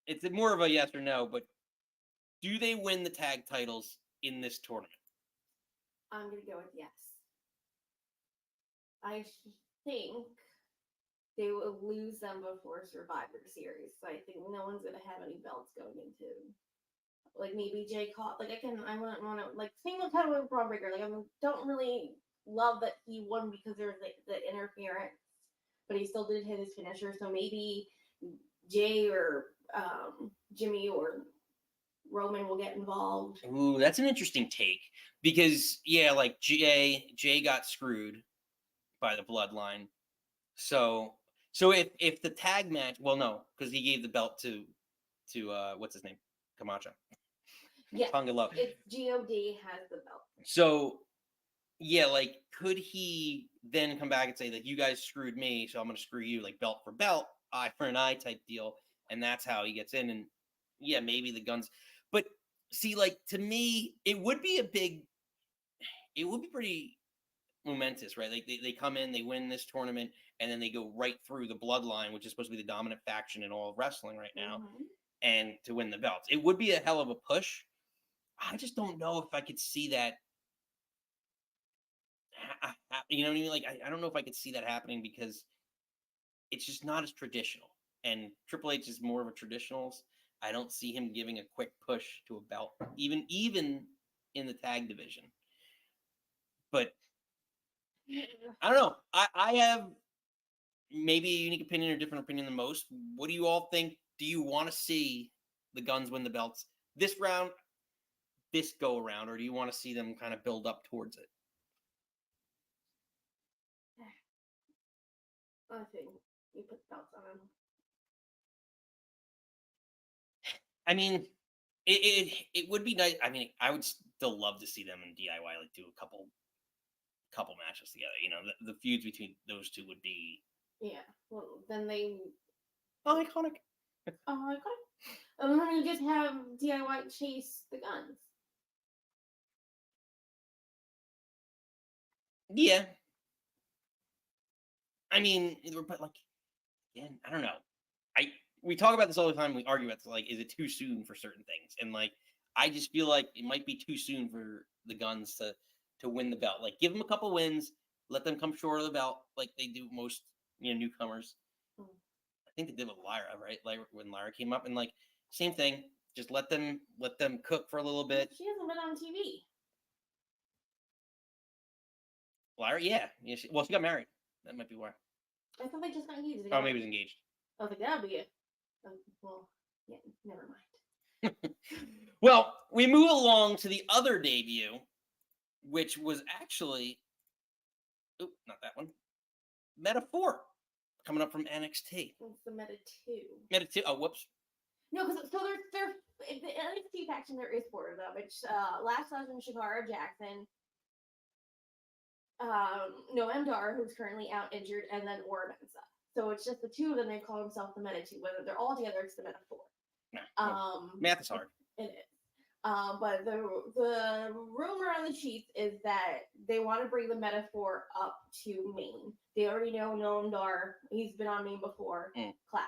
it's more of a yes or no, but do they win the tag titles in this tournament? I'm going to go with yes. I think they will lose them before Survivor Series. So I think no one's going to have any belts going into, maybe Jay caught, I want to, same kind of with Bron Breakker. I don't really love that he won because there was the interference, but he still did hit his finisher. So maybe Jay or Jimmy or Roman will get involved. Ooh, that's an interesting take because Jay got screwed by the Bloodline. So if the tag match, well, no, because he gave the belt to what's his name, Camacho. Yeah, Pangalo. It's God has the belt. So yeah, could he then come back and say that you guys screwed me, so I'm going to screw you, belt for belt, eye for an eye type deal, and that's how he gets in. And yeah, maybe the Guns. But see, to me, it would be pretty momentous, right? They come in, they win this tournament, and then they go right through the Bloodline, which is supposed to be the dominant faction in all of wrestling right now, and to win the belts. It would be a hell of a push. I just don't know if I could see that. You know what I mean? I don't know if I could see that happening because it's just not as traditional. And Triple H is more of a traditionalist. I don't see him giving a quick push to a belt, even in the tag division. But I don't know. I have maybe a unique opinion or different opinion than most. What do you all think? Do you want to see the Guns win the belts this round, this go around, or do you want to see them kind of build up towards it? I think you put the belts on them. I mean, it would be nice. I mean, I would still love to see them in DIY, do a couple matches together. The feuds between those two would be. Yeah. Well, then they. Iconic. And then you just have DIY chase the Guns. Yeah. I mean, but again, I don't know. We talk about this all the time. We argue about this, is it too soon for certain things? And I just feel like it might be too soon for the Guns to win the belt. Give them a couple wins, let them come short of the belt, like they do most newcomers. I think they did with Lyra, right? When Lyra came up, and same thing. Just let them cook for a little bit. She hasn't been on TV. Lyra, yeah. She got married. That might be why. I thought they just got engaged. Oh, maybe it was engaged. I was like, that'll be it. Well, yeah, never mind. Well, we move along to the other debut, which was actually, not that one, Meta 4, coming up from NXT. It's the Meta 2. Meta 2, oh, whoops. No, because so there's in the NXT faction there is 4 of them. It's Last Legend, Shakara Jackson, Noam Dar, who's currently out injured, and then Ora Mensa. So it's just the 2 of them. They call themselves the Meta 2. Whether they're all together, it's the Meta 4. Math is hard. It is. But the rumor on the sheets is that they want to bring the Meta 4 up to main. They already know Noam Dar. He's been on main before. Class.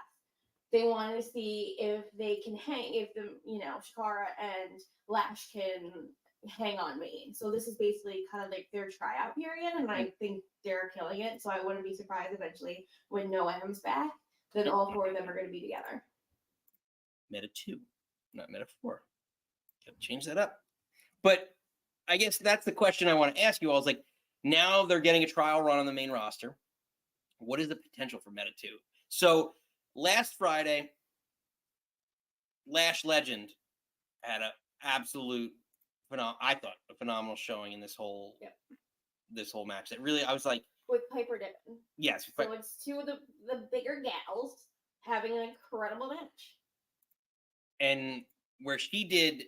They want to see if they can hang, if the Shakara and Lash can hang on main. So this is basically kind of like their tryout period, and I think they're killing it. So I wouldn't be surprised eventually when Noam's back, that all 4 of them are going to be together. Meta 2, not Meta 4. Gotta change that up. But I guess that's the question I want to ask you all. Is like, now they're getting a trial run on the main roster. What is the potential for Meta 2? So last Friday, Lash Legend had an absolute, I thought, a phenomenal showing in this whole match. That really, I was like, with Piper Niven. Yes. So it's 2 of the bigger gals having an incredible match. And where she did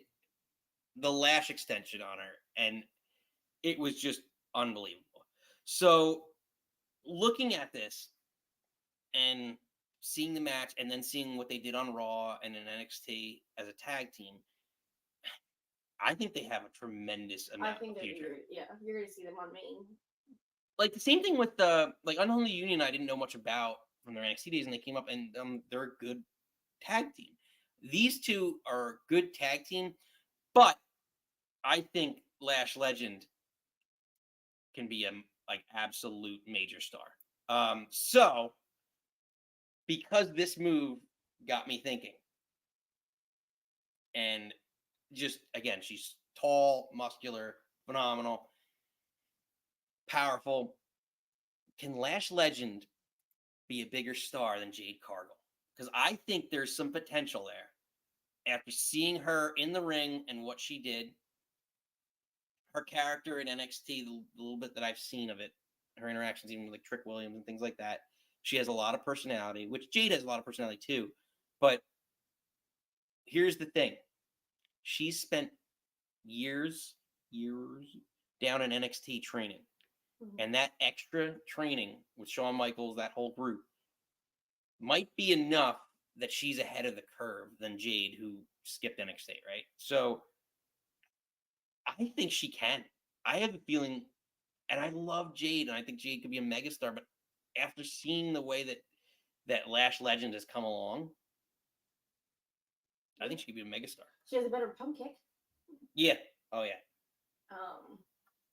the lash extension on her, and it was just unbelievable. So looking at this and seeing the match, and then seeing what they did on Raw and in NXT as a tag team, I think they have a tremendous amount of future. You're going to see them on main. Like the same thing with the Unholy Union. I didn't know much about from their NXT days, and they came up, and they're a good tag team. These 2 are a good tag team, but I think Lash Legend can be a absolute major star. So because this move got me thinking, and just again, she's tall, muscular, phenomenal, powerful. Can Lash Legend be a bigger star than Jade Cargill? Because I think there's some potential there. After seeing her in the ring and what she did, her character in NXT, the little bit that I've seen of it, her interactions even with like Trick Williams and things like that, she has a lot of personality, which Jade has a lot of personality too. But here's the thing. She spent years down in NXT training. Mm-hmm. And that extra training with Shawn Michaels, that whole group, might be enough that she's ahead of the curve than Jade, who skipped NXT, right? So I think she can. I have a feeling, and I love Jade, and I think Jade could be a megastar, but after seeing the way that Lash Legend has come along, I think she could be a megastar. She has a better pump kick. Yeah. Oh, yeah.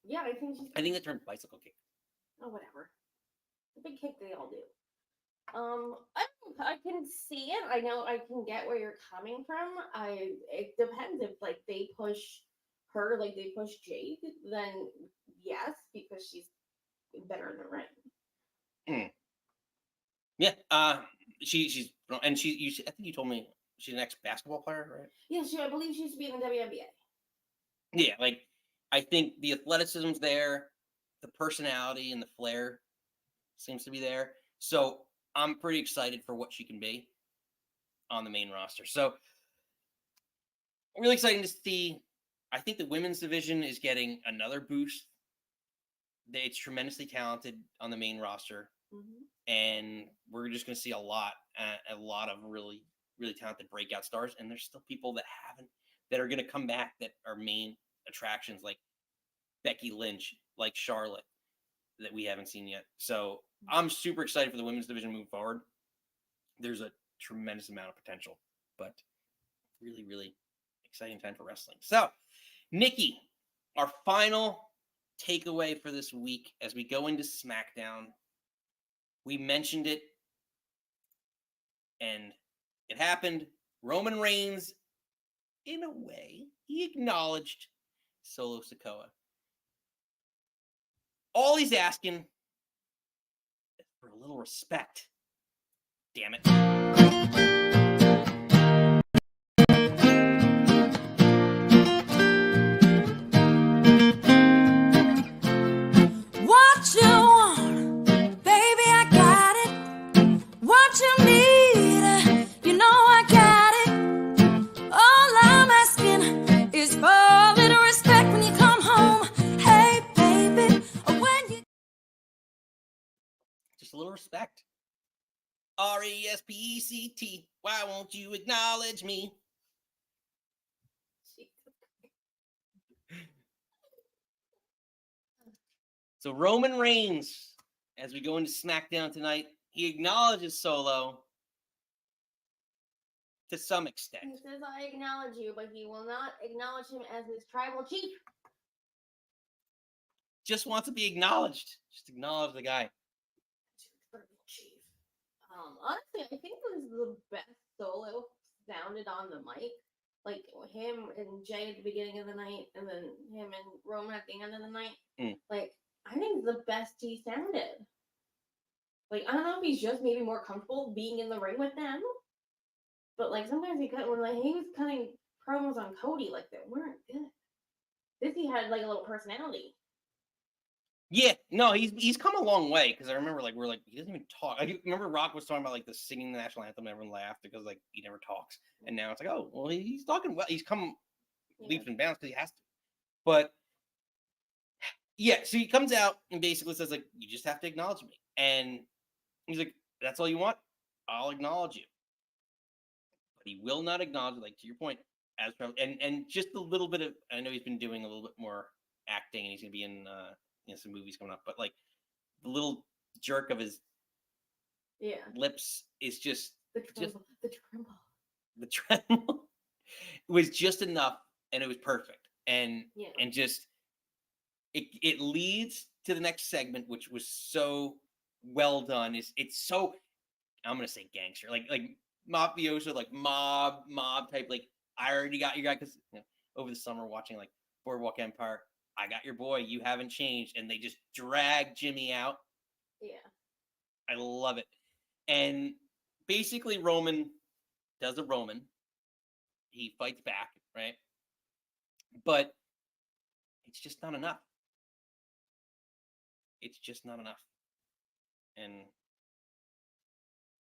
Yeah, I think she's... I think the term bicycle kick. Oh, whatever. The big kick they all do. I can see it. I know I can get where you're coming from. It depends if they push her like they push Jade, then yes, because she's better in the ring. Yeah. She's and she. I think you told me she's an ex-basketball player, right? Yeah, I believe she used to be in the WNBA. Yeah, I think the athleticism's there, the personality and the flair seems to be there. So I'm pretty excited for what she can be on the main roster. So really exciting to see. I think the women's division is getting another boost. It's tremendously talented on the main roster. Mm-hmm. And we're just going to see a lot of really, really talented breakout stars. And there's still people that are going to come back that are main attractions, like Becky Lynch, like Charlotte, that we haven't seen yet. So I'm super excited for the women's division moving forward. There's a tremendous amount of potential, but really, really exciting time for wrestling. So, Nikki, our final takeaway for this week as we go into SmackDown. We mentioned it, and it happened. Roman Reigns, in a way, he acknowledged Solo Sikoa. All he's asking is for a little respect. Damn it. What you want, baby, I got it. What you need, you know I got it. respect. RESPECT. Why won't you acknowledge me? So Roman Reigns, as we go into SmackDown tonight, he acknowledges Solo to some extent. He says, I acknowledge you, but he will not acknowledge him as his tribal chief. Just wants to be acknowledged. Just acknowledge the guy. Tribal chief. Honestly, I think this is the best Solo sounded on the mic. Like him and Jey at the beginning of the night, and then him and Roman at the end of the night. Like, I think it's the best he sounded. Like, I don't know if he's just maybe more comfortable being in the ring with them, but like sometimes he was cutting promos on Cody, like they weren't good. This he had like a little personality. Yeah, no, he's come a long way, because I remember like we're like, he doesn't even talk. I remember Rock was talking about like the singing the national anthem, and everyone laughed because like he never talks, and now it's like, oh well, he's talking well. He's come leaps and bounds because he has to. But yeah, so he comes out and basically says like, you just have to acknowledge me, and he's like, that's all you want? I'll acknowledge you. But he will not acknowledge, like to your point, as and just a little bit of, I know he's been doing a little bit more acting, and he's gonna be in some movies coming up, but like the little jerk of his lips is just the tremble was just enough, and it was perfect, and just it leads to the next segment, which was so well done. It's so, I'm gonna say gangster, like mafioso, like mob type. Like, I already got your guy, because over the summer watching like Boardwalk Empire, I got your boy, you haven't changed, and they just drag Jimmy out. Yeah, I love it. And basically Roman does a Roman. He fights back, right? But it's just not enough. It's just not enough. And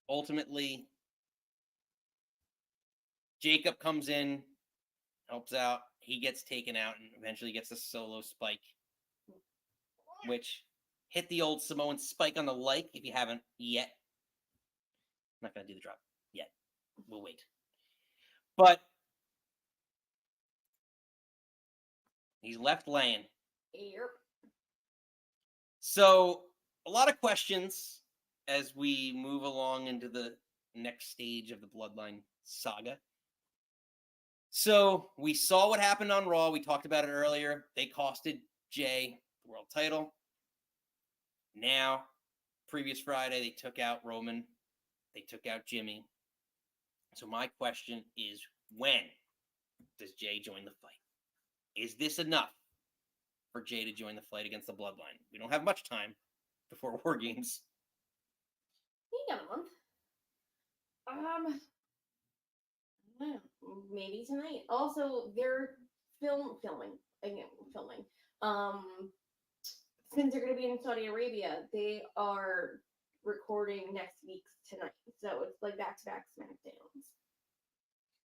ultimately, Jacob comes in, helps out. He gets taken out and eventually gets a solo spike, which hit the old Samoan spike on the like if you haven't yet. I'm not going to do the drop yet. We'll wait. But he's left laying. Yep. So a lot of questions as we move along into the next stage of the Bloodline saga. So we saw what happened on Raw. We talked about it earlier. They costed Jey the world title. Now, previous Friday, they took out Roman. They took out Jimmy. So my question is, when does Jey join the fight? Is this enough for Jey to join the fight against the Bloodline? We don't have much time before War Games. You got a month. Maybe tonight. Also, they're filming. Since they're going to be in Saudi Arabia, they are recording next week's tonight. So it's like back-to-back Smackdowns.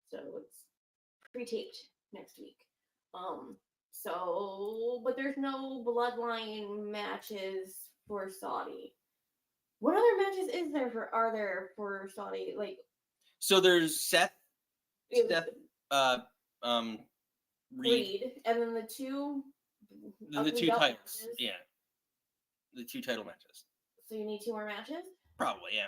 So it's pre-taped next week. But there's no Bloodline matches for Saudi. What other matches are there for Saudi? Like, so there's Seth, Reed, and then the two titles. Matches. Yeah. The 2 title matches. So you need 2 more matches? Probably, yeah.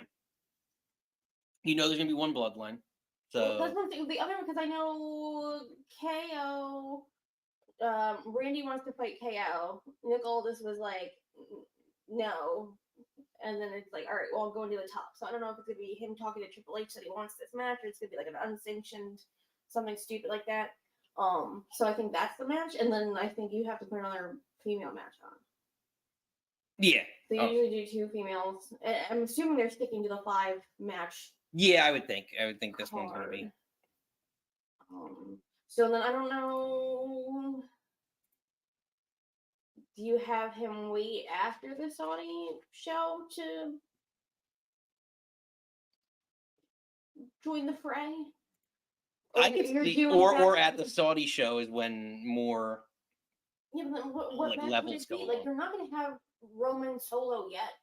You know there's going to be one Bloodline. So Well, that's one thing. The other one, because I know KO, Randy wants to fight KO. Nick Aldis was like, no. And then it's like, all right, well, I'll go into the top. So I don't know if it's going to be him talking to Triple H that he wants this match, or it's going to be like an unsanctioned, something stupid like that. So I think that's the match. And then I think you have to put another female match on. Yeah. They usually do 2 females. I'm assuming they're sticking to the 5 match. Yeah, I would think this one's going to be. So then I don't know. Do you have him wait after the Saudi show to join the fray? I could see, or at the Saudi show is when more. Yeah, but then what like match levels would it be? going Like, on. you're not going to have Roman Solo yet.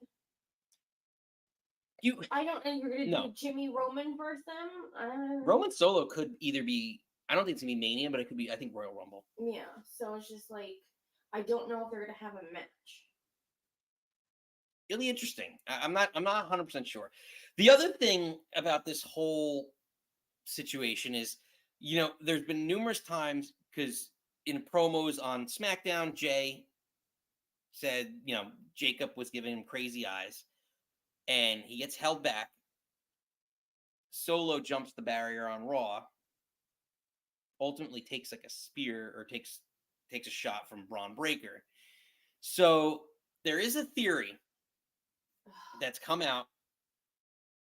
I don't think you're gonna No. do Jimmy Roman versus them. Roman Solo could either be, I don't think it's gonna be Mania, but it could be, I think, Royal Rumble. Yeah, so it's just like I don't know if they're gonna have a match. Really interesting. I'm not 100% sure. The other thing about this whole situation is, there's been numerous times, because in promos on SmackDown, Jey said, Jacob was giving him crazy eyes, and he gets held back. Solo jumps the barrier on Raw, ultimately takes like a spear or takes a shot from Bron Breakker. So there is a theory that's come out.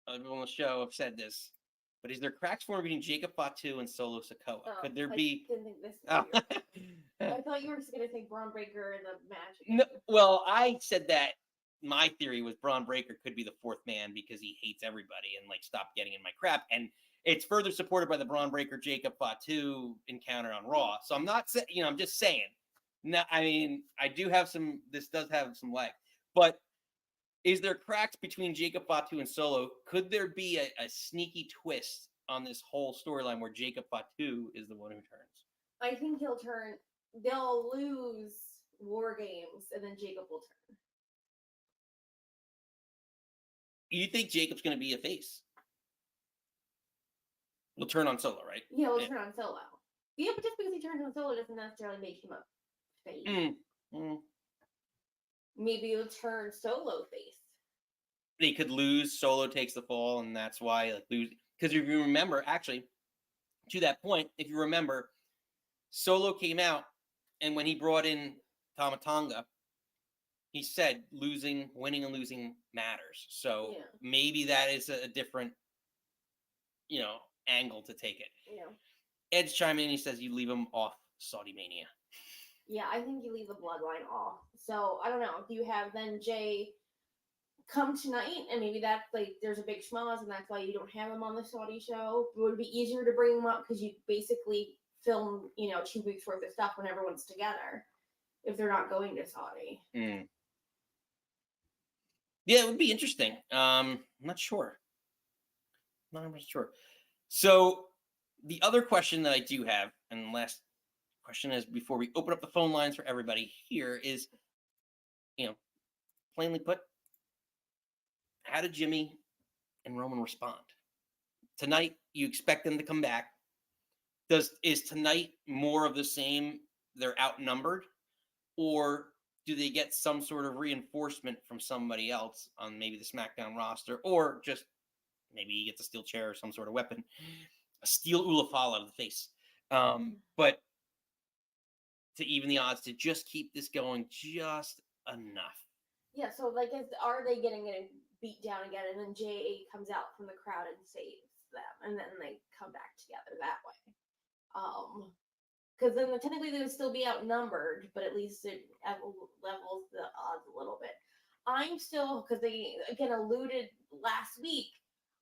Other people on the show have said this, but is there cracks forming between Jacob Fatu and Solo Sikoa? Could there be? I didn't think this. I thought you were just gonna say Bron Breakker in the match. No, well, I said that my theory was Bron Breakker could be the fourth man because he hates everybody and like stop getting in my crap, and it's further supported by the Bron Breakker Jacob Fatu encounter on Raw. So I'm not saying, I'm just saying. No, I mean, I do have some. This does have some leg, but is there cracks between Jacob Fatu and Solo? Could there be a sneaky twist on this whole storyline where Jacob Fatu is the one who turns? I think he'll turn. They'll lose War Games, and then Jacob will turn. You think Jacob's going to be a face? We'll turn on Solo, right? Yeah, we'll turn on Solo. Yeah, but just because he turns on Solo doesn't necessarily make him a face. Maybe he'll turn Solo face. They could lose. Solo takes the fall, and that's why lose. Because if you remember, actually, to that point, if you remember, Solo came out, and when he brought in Tama Tonga, he said winning and losing matters. So maybe that is a different, angle to take it. Yeah. Ed's chiming in. He says you leave him off Saudi Mania. Yeah, I think you leave the Bloodline off. So I don't know. Do you have then Jey come tonight, and maybe that's like there's a big schmoz, and that's why you don't have him on the Saudi show? Would it be easier to bring him up because you basically film 2 weeks worth of stuff when everyone's together if they're not going to Saudi? Yeah, it would be interesting. I'm not sure. Not 100% sure. So the other question that I do have, and the last question is before we open up the phone lines for everybody here is, plainly put, how did Jimmy and Roman respond? Tonight, you expect them to come back. Is tonight more of the same? They're outnumbered? Or do they get some sort of reinforcement from somebody else on maybe the SmackDown roster, or just maybe he gets a steel chair or some sort of weapon, a steel ulafala to the face. But to even the odds to just keep this going just enough. Yeah, so are they getting it beat down again, and then Jey comes out from the crowd and saves them, and then they come back together that way. Because then technically they would still be outnumbered, but at least it levels the odds a little bit. I'm still, because they again alluded last week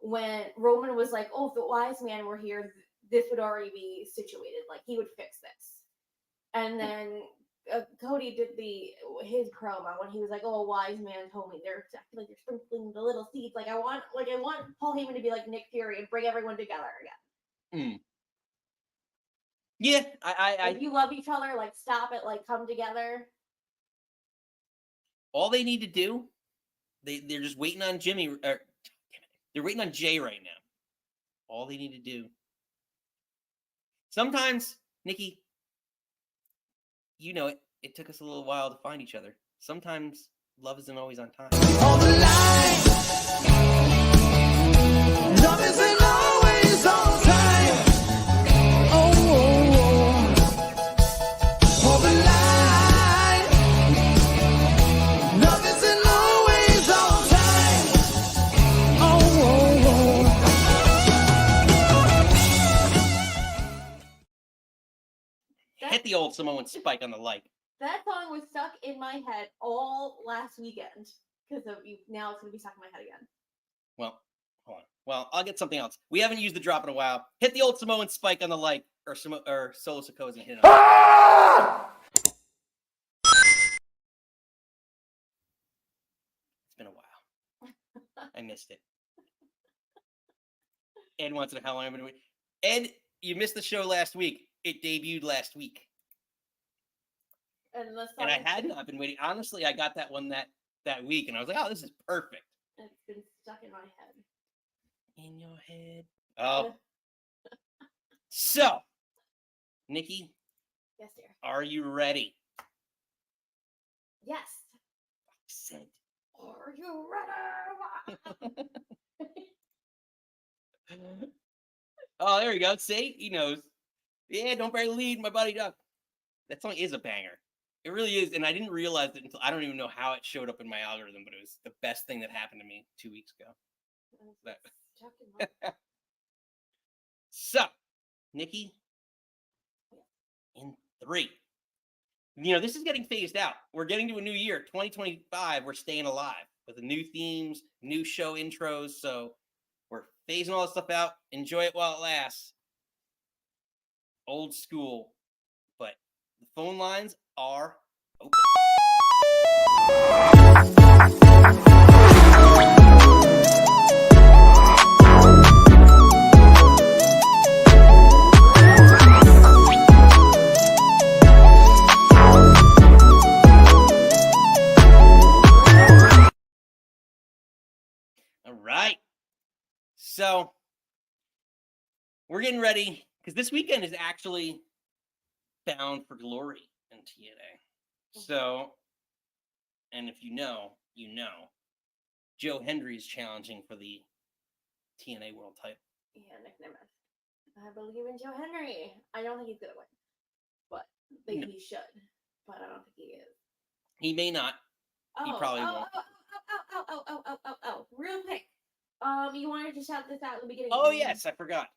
when Roman was like, "Oh, if the wise man were here, this would already be situated. Like he would fix this." And then Cody did his promo when he was like, "Oh, a wise man told me they're sprinkling the little seeds. I want Paul Heyman to be like Nick Fury and bring everyone together again." Yeah, if you love each other, stop it, come together. All they need to do, they're just waiting on Jimmy. They're waiting on Jey right now. All they need to do. Sometimes, Nikki, it took us a little while to find each other. Sometimes love isn't always on time. On the line. Love isn't always on time. Oh, oh, oh. On the line. Love isn't always on time. Oh, oh, oh. Hit the old Samoan spike on the like. That song was stuck in my head all last weekend because of you. Now it's going to be stuck in my head again. Well, hold on. Well, I'll get something else. We haven't used the drop in a while. Hit the old Samoan spike on the like, or Solo Sikoa is going to hit it. It's been a while. I missed it. Ed wants to know how long I'm going to wait. Ed, you missed the show last week. It debuted last week. And I had not been waiting. Honestly, I got that one that week, and I was like, oh, this is perfect. It's been stuck in my head. In your head. Oh. So, Nikki. Yes, dear. Are you ready? Yes. I said. Are you ready? Oh, there we go. See? He knows. Yeah, don't bury the lead, my buddy Duck. That song is a banger. It really is. And I didn't realize it until I don't even know how it showed up in my algorithm, but it was the best thing that happened to me 2 weeks ago. So, Nikki, in 3. This is getting phased out. We're getting to a new year, 2025. We're staying alive with the new themes, new show intros. So we're phasing all this stuff out. Enjoy it while it lasts. Old school, but the phone lines are open. All right. So we're getting ready because this weekend is actually Bound for Glory in TNA. So, and if you know, Joe Hendry is challenging for the TNA World Title. Yeah, Nick Nemeth. I believe in Joe Hendry. I don't think he's gonna win, but he should. But I don't think he is. He may not. He probably won't. Real quick. You wanted to shout this out at the beginning. Oh, yes, I forgot.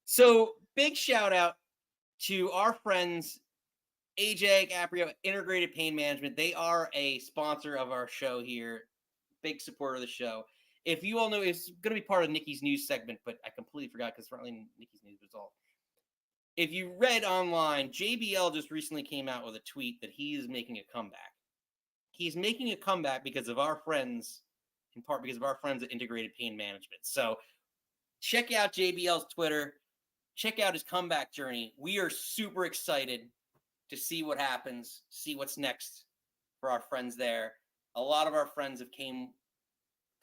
So, big shout out to our friends, AJ Caprio, Integrated Pain Management. They are a sponsor of our show here. Big supporter of the show. If you all know, it's going to be part of Nikki's news segment, but I completely forgot because it's not really Nikki's news result. If you read online, JBL just recently came out with a tweet that he is making a comeback. He's making a comeback because of our friends, in part because of our friends at Integrated Pain Management. So check out JBL's Twitter. Check out his comeback journey. We are super excited to see what happens, see what's next for our friends there. A lot of our friends have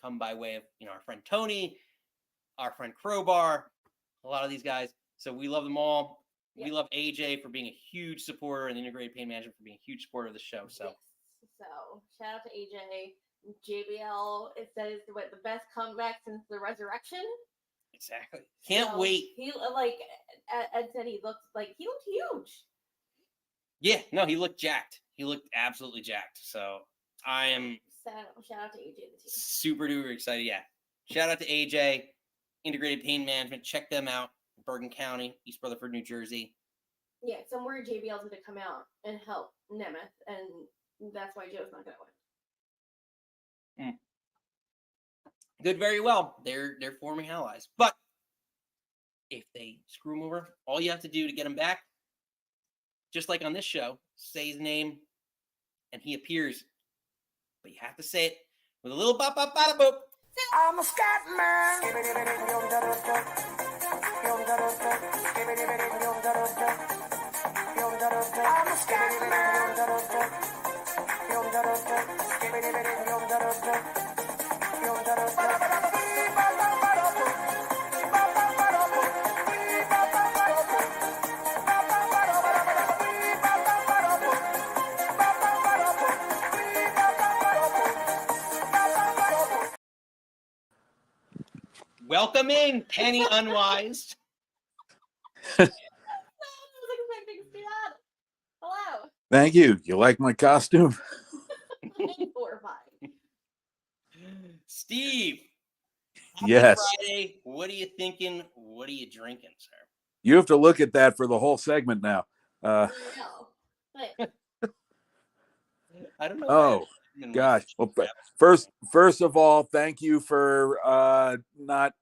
come by way of, our friend Tony, our friend Crowbar, a lot of these guys. So we love them all. Yep. We love AJ for being a huge supporter and Integrated Pain Management for being a huge supporter of the show. So, So shout out to AJ. JBL, it says the best comeback since the resurrection. Exactly. Can't wait. He Ed said he looked huge. Yeah, no, he looked jacked. He looked absolutely jacked. So I am shout out to AJ the team. Super duper excited. Yeah. Shout out to AJ, Integrated Pain Management. Check them out. Bergen County, East Rutherford, New Jersey. Yeah, somewhere JBL's going to come out and help Nemeth, and that's why Joe's not going to win. Good, very well. They're forming allies. But if they screw him over, all you have to do to get him back, just like on this show, say his name, and he appears. But you have to say it with a little bop, bop, bada, boop. I'm a scat man. I'm a scat man. Welcome in, Penny Unwise. I was expecting to see that. Hello. Thank you. You like my costume? Horrifying. Steve. Yes. Friday. What are you thinking? What are you drinking, sir? You have to look at that for the whole segment now. I don't know. Oh, gosh. Well, first of all, thank you for not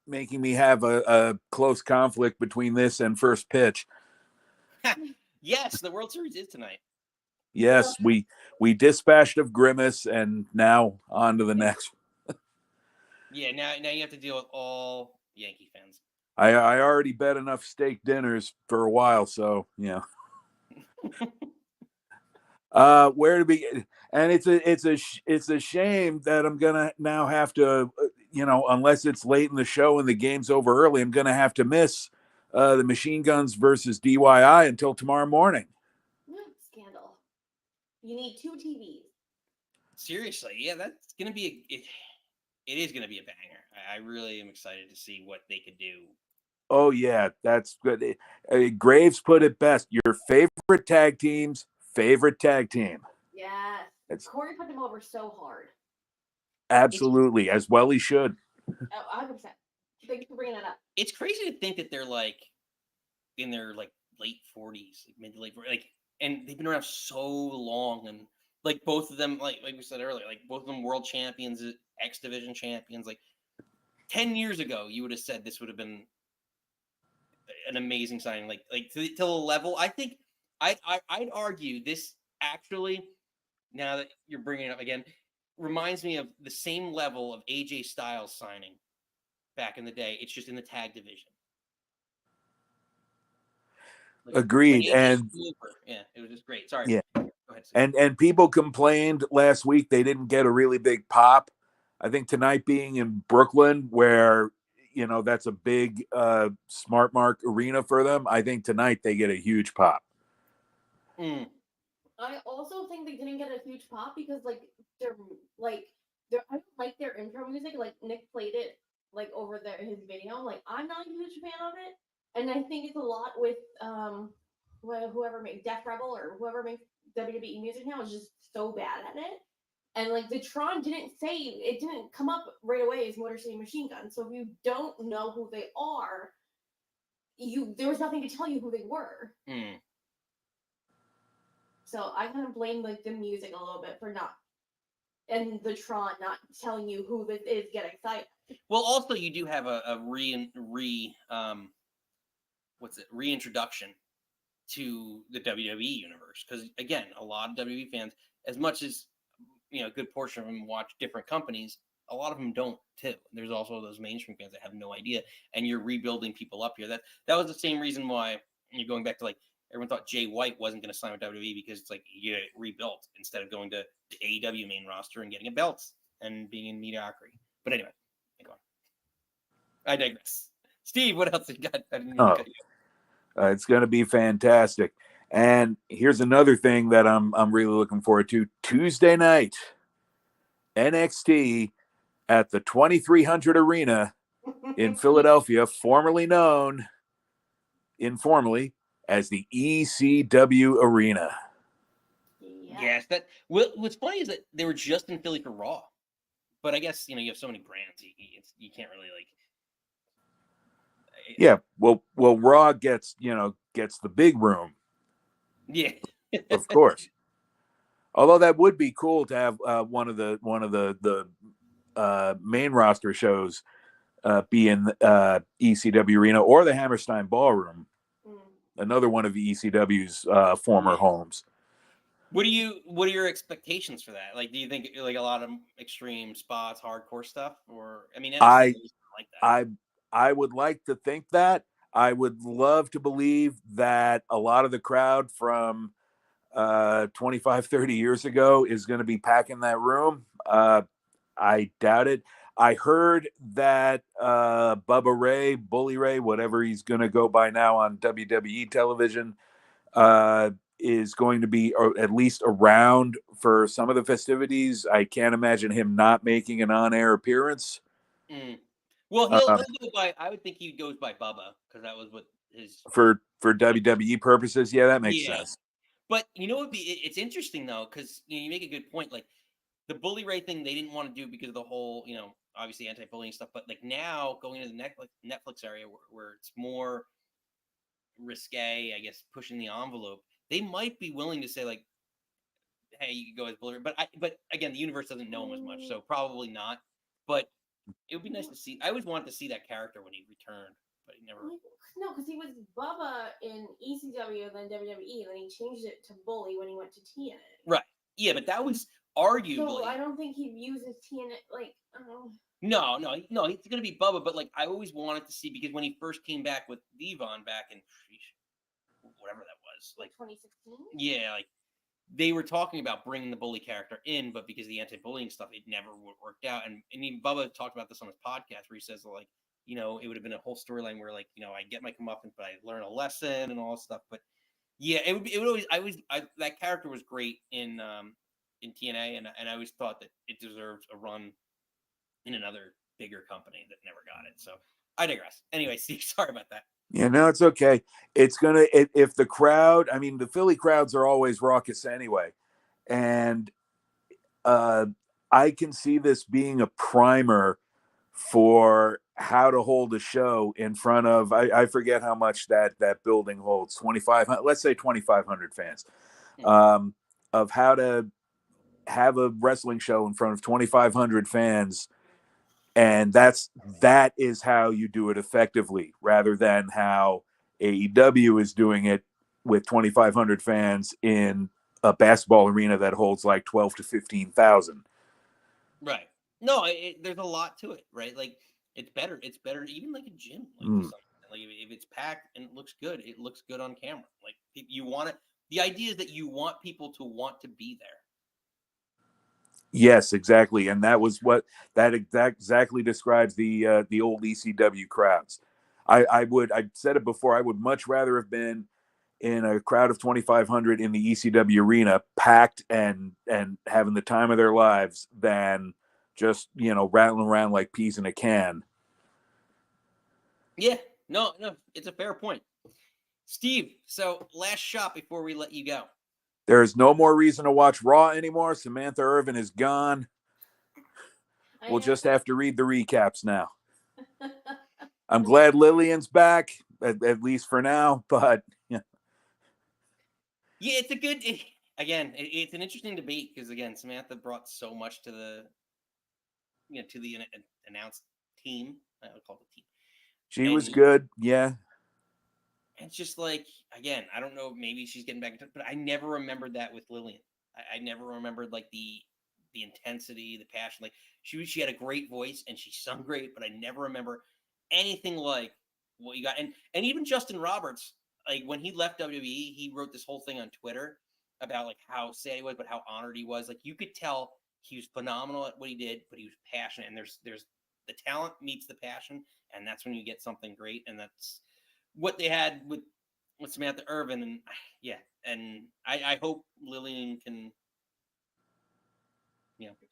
making me have a close conflict between this and First Pitch. Yes, the World Series is tonight. Yes, we dispatched of Grimace, and now on to the next. Yeah, now you have to deal with all Yankee fans. I already bet enough steak dinners for a while, so yeah. Where to begin? And it's a shame that I'm gonna now have to, unless it's late in the show and the game's over early, I'm gonna have to miss the Machine Guns versus DIY until tomorrow morning. Scandal. You need 2 TVs. Seriously, yeah, that's gonna be it is gonna be a banger. I really am excited to see what they could do. Oh yeah, that's good. Graves put it best. Your favorite tag team's favorite tag team. Yes. Corey put them over so hard. Absolutely, as well he should. 100%. Thank you for bringing that up. It's crazy to think that they're like in their like late 40s, like mid to late 40s, and they've been around so long, and like both of them, like we said earlier, like both of them world champions, X Division champions. Like 10 years ago, you would have said this would have been an amazing signing. Like to the level, I think I'd argue this actually, now that you're bringing it up again, reminds me of the same level of AJ Styles signing back in the day. It's just in the tag division. Like, Agreed. And yeah, it was just great. Sorry. Yeah. Go ahead, and people complained last week they didn't get a really big pop. I think tonight being in Brooklyn, where that's a big Smart Mark arena for them, I think tonight they get a huge pop. I also think they didn't get a huge pop because I don't like their intro music. Like Nick played it like over his video. Like I'm not a huge fan of it, and I think it's a lot with whoever makes Def Rebel or whoever makes WWE music now is just so bad at it. And like the Tron didn't come up right away as Motor City Machine Gun. So if you don't know who they are, there was nothing to tell you who they were. So I kind of blame like the music a little bit for and the Tron not telling you who this is. Get excited. Well, also you do have a reintroduction to the WWE universe, because again, a lot of WWE fans, as much as a good portion of them watch different companies, a lot of them don't too. There's also those mainstream fans that have no idea, and you're rebuilding people up here. That was the same reason why you're going back to like everyone thought Jay White wasn't going to sign with WWE, because it's like you get it rebuilt instead of going to the AEW main roster and getting a belt and being in mediocrity. But anyway, go on. I digress. Steve, what else you got? I didn't mean to cut you. It's going to be fantastic. And here's another thing that I'm really looking forward to. Tuesday night, NXT at the 2300 Arena in Philadelphia, formerly known informally as the ECW Arena. Yes, what's funny is that they were just in Philly for Raw, but I guess you have so many brands, you can't really like. Yeah, well, Raw gets the big room. Yeah, of course. Although that would be cool to have one of the main roster shows be in ECW Arena or the Hammerstein Ballroom, another one of the ECW's former homes. What are your expectations for that? Like, do you think like a lot of extreme spots, hardcore stuff, or I mean, I like that. I would like to think that. I would love to believe that a lot of the crowd from 25, 30 years ago is going to be packing that room. I doubt it. I heard that Bubba Ray, Bully Ray, whatever he's going to go by now on WWE television, is going to be at least around for some of the festivities. I can't imagine him not making an on-air appearance. Well, he'll go by. I would think he goes by Bubba, because that was what his for WWE purposes. Yeah, that makes sense. But it's interesting though, because you make a good point. Like the Bully Ray thing, they didn't want to do because of the whole, obviously anti-bullying stuff. But like now going into the Netflix area where it's more risque, I guess, pushing the envelope, they might be willing to say like, "Hey, you can go as Bully Ray." But again, the universe doesn't know him as much, so probably not. But it would be nice to see. I always wanted to see that character when he returned, but he never. No, because he was Bubba in ECW, then WWE, and then he changed it to Bully when he went to TNA. Right. Yeah, but that was arguably. So I don't think he uses TNA like. No, he's going to be Bubba, but like I always wanted to see, because when he first came back with Devon back in whatever that was, like 2016. Yeah, like they were talking about bringing the bully character in, but because of the anti-bullying stuff, it never worked out. And even Bubba talked about this on his podcast where he says like, you know, it would have been a whole storyline where like, you know, I get my comeuppance, but I learn a lesson and all this stuff. But yeah, it would always, that character was great in TNA, and I always thought that it deserved a run in another bigger company that never got it. So I digress. Anyway, Steve, sorry about that. Yeah, no, it's okay. It's gonna if the crowd. I mean, the Philly crowds are always raucous anyway, and I can see this being a primer for how to hold a show in front of. I forget how much that building holds. 2,500. Let's say 2,500 fans. Of how to have a wrestling show in front of 2,500 fans. And that is how you do it effectively, rather than how AEW is doing it with 2,500 fans in a basketball arena that holds like 12 to 15,000. Right. No, there's a lot to it, right? Like it's better even like a gym. Like if it's packed and it looks good on camera. Like you want it. The idea is that you want people to want to be there. Yes, exactly, and that was what that exactly describes the old ECW crowds. I said it before. I would much rather have been in a crowd of 2,500 in the ECW arena, packed and having the time of their lives, than just rattling around like peas in a can. Yeah, no, it's a fair point, Steve. So last shot before we let you go. There is no more reason to watch Raw anymore. Samantha Irvin is gone. We'll just have to read the recaps now. I'm glad Lillian's back, at least for now, but yeah, it's a good. It's an interesting debate because again, Samantha brought so much to the announced team. I would call it the team. She was good, yeah. It's just like, again, I don't know, maybe she's getting back in touch, but I never remembered that with Lillian. I never remembered like the intensity, the passion. Like she had a great voice and she sung great, but I never remember anything like what you got. And even Justin Roberts, like when he left WWE, he wrote this whole thing on Twitter about like how sad he was, but how honored he was. Like you could tell he was phenomenal at what he did, but he was passionate. And there's the talent meets the passion, and that's when you get something great. And that's what they had with Samantha Irvin. And yeah, and I hope Lillian can,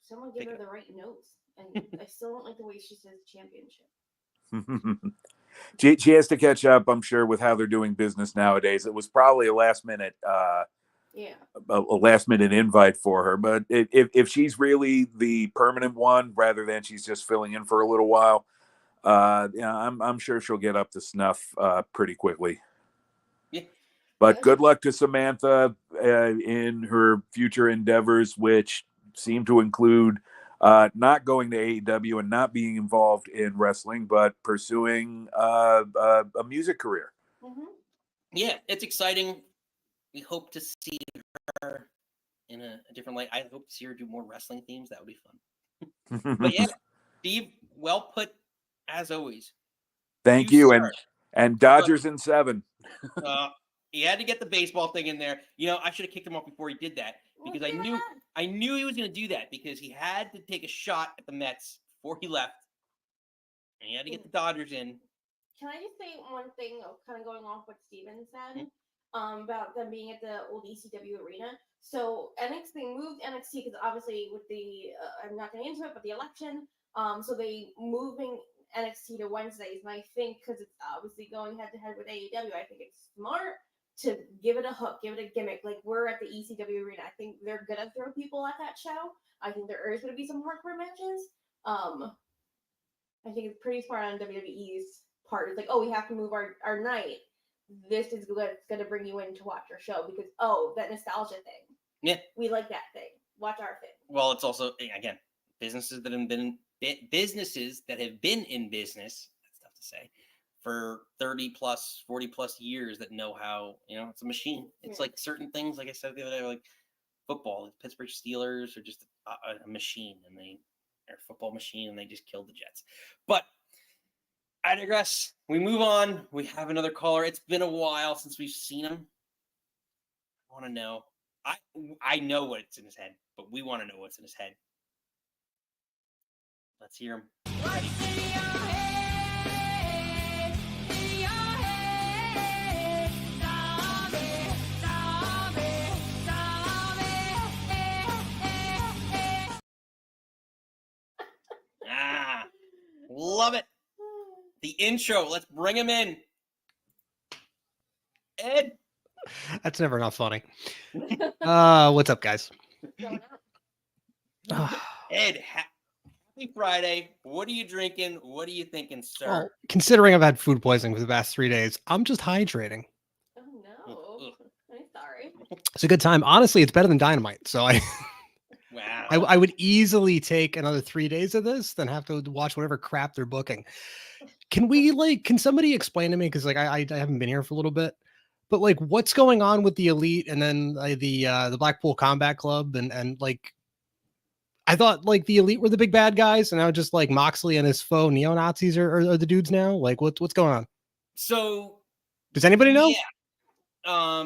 someone give her the right notes. And I still don't like the way she says championship. She has to catch up, I'm sure, with how they're doing business nowadays. It was probably a last minute a last minute invite for her, but if she's really the permanent one rather than she's just filling in for a little while, I'm sure she'll get up to snuff pretty quickly. Yeah. But good luck to Samantha in her future endeavors, which seem to include not going to AEW and not being involved in wrestling, but pursuing a music career. Mm-hmm. Yeah, it's exciting. We hope to see her in a different light. I hope to see her do more wrestling themes. That would be fun. But yeah, Steve, well put as always. Thank you. And Dodgers in 7. He had to get the baseball thing in there. I should have kicked him off before he did that because I knew he was going to do that because he had to take a shot at the Mets before he left, and he had to get the Dodgers in. Can I just say one thing, kind of going off what Steven said about them being at the old ECW arena? So they moved NXT because obviously with the I'm not going into it, but the election. So they moving NXT to Wednesdays, and I think because it's obviously going head to head with AEW, I think it's smart to give it a hook, give it a gimmick. Like we're at the ECW arena. I think they're gonna throw people at that show. I think there is gonna be some hardcore matches. I think it's pretty smart on WWE's part. It's like, oh, we have to move our night. This is gonna bring you in to watch our show because that nostalgia thing. Yeah, we like that thing. Watch our thing. Well, it's also again businesses that have been in business. That's tough to say. For 30 plus, 40 plus years that know how, it's a machine. It's like certain things, like I said the other day, like football, the Pittsburgh Steelers are just a machine, and They're a football machine, and they just killed the Jets. But I digress. We move on. We have another caller. It's been a while since we've seen him. I want to know. I know what's in his head, but we want to know what's in his head. Let's hear him. Love it. The intro. Let's bring him in. Ed. That's never not funny. What's up, guys? Ed, happy Friday. What are you drinking? What are you thinking, sir? Well, considering I've had food poisoning for the past 3 days, I'm just hydrating. Oh no. I'm sorry. It's a good time. Honestly, it's better than Dynamite. So Wow. I would easily take another 3 days of this than have to watch whatever crap they're booking. Can somebody explain to me? Because I haven't been here for a little bit, but like what's going on with the Elite and then the Blackpool Combat Club and like I thought like the Elite were the big bad guys and now just like Moxley and his faux neo-Nazis are the dudes now. Like what's going on? So does anybody know? Yeah.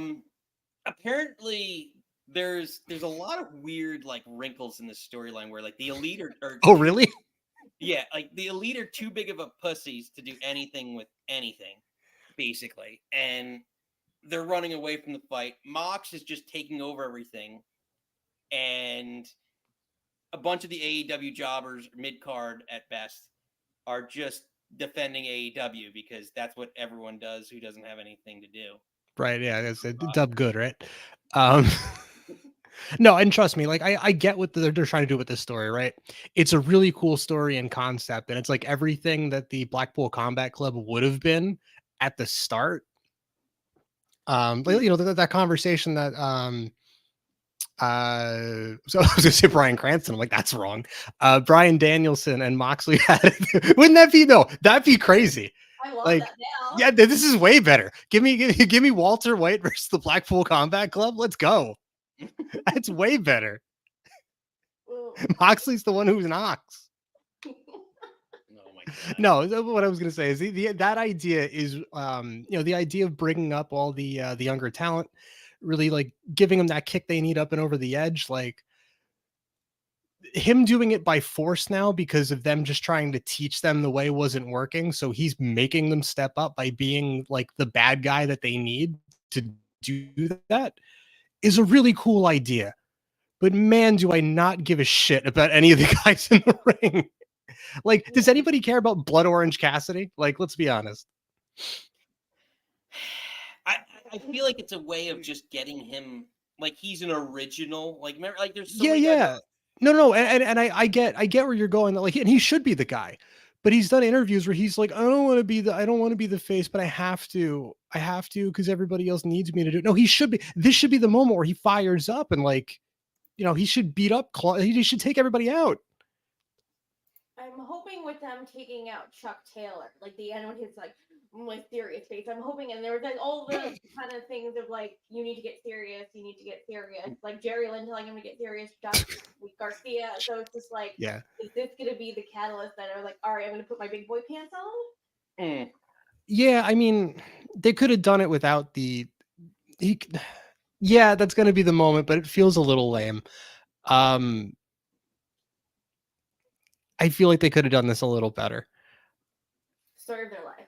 Apparently there's a lot of weird like wrinkles in this storyline where like the Elite are Oh really? Yeah, like the Elite are too big of a pussies to do anything with anything, basically. And they're running away from the fight. Mox is just taking over everything. And a bunch of the AEW jobbers, mid-card at best, are just defending AEW because that's what everyone does who doesn't have anything to do. Right, yeah, that's a dub good, right? No, and trust me, like I get what they're trying to do with this story, right? It's a really cool story and concept, and it's like everything that the Blackpool Combat Club would have been at the start. You know, that conversation that so I was gonna say Bryan Cranston, I'm like, that's wrong. Bryan Danielson and Moxley had it. Wouldn't that be that'd be crazy. I love Like, that now. yeah, this is way better. Give me Walter White versus the Blackpool Combat Club. Let's go. That's way better. Ooh. Moxley's the one who's an ox. Oh my God. No, what I was gonna say is that idea is you know, the idea of bringing up all the younger talent, really like giving them that kick they need up and over the edge, like him doing it by force now because of them just trying to teach them the way wasn't working. So he's making them step up by being like the bad guy that they need to do that is a really cool idea. But man, do I not give a shit about any of the guys in the ring. Like, does anybody care about Blood Orange Cassidy? Like, let's be honest. I feel like it's a way of just getting him like he's an original. Like, remember, like there's so Yeah, many guys yeah. No, and I get where you're going. Like, and he should be the guy, but he's done interviews where he's like, I don't want to be the face, but I have to because everybody else needs me to do it. No, he should be. This should be the moment where he fires up and like, you know, he should beat up. He should take everybody out. I'm hoping with them taking out Chuck Taylor, like the end when he's like mysterious face. I'm hoping, and there was like all the kind of things of like, you need to get serious, like Jerry Lynn telling him to get serious, Garcia. So it's just like, Yeah. Is this gonna be the catalyst that are like, all right, I'm gonna put my big boy pants on? Yeah, I mean, they could have done it without yeah, that's going to be the moment, but it feels a little lame. I feel like they could have done this a little better. Story of their life.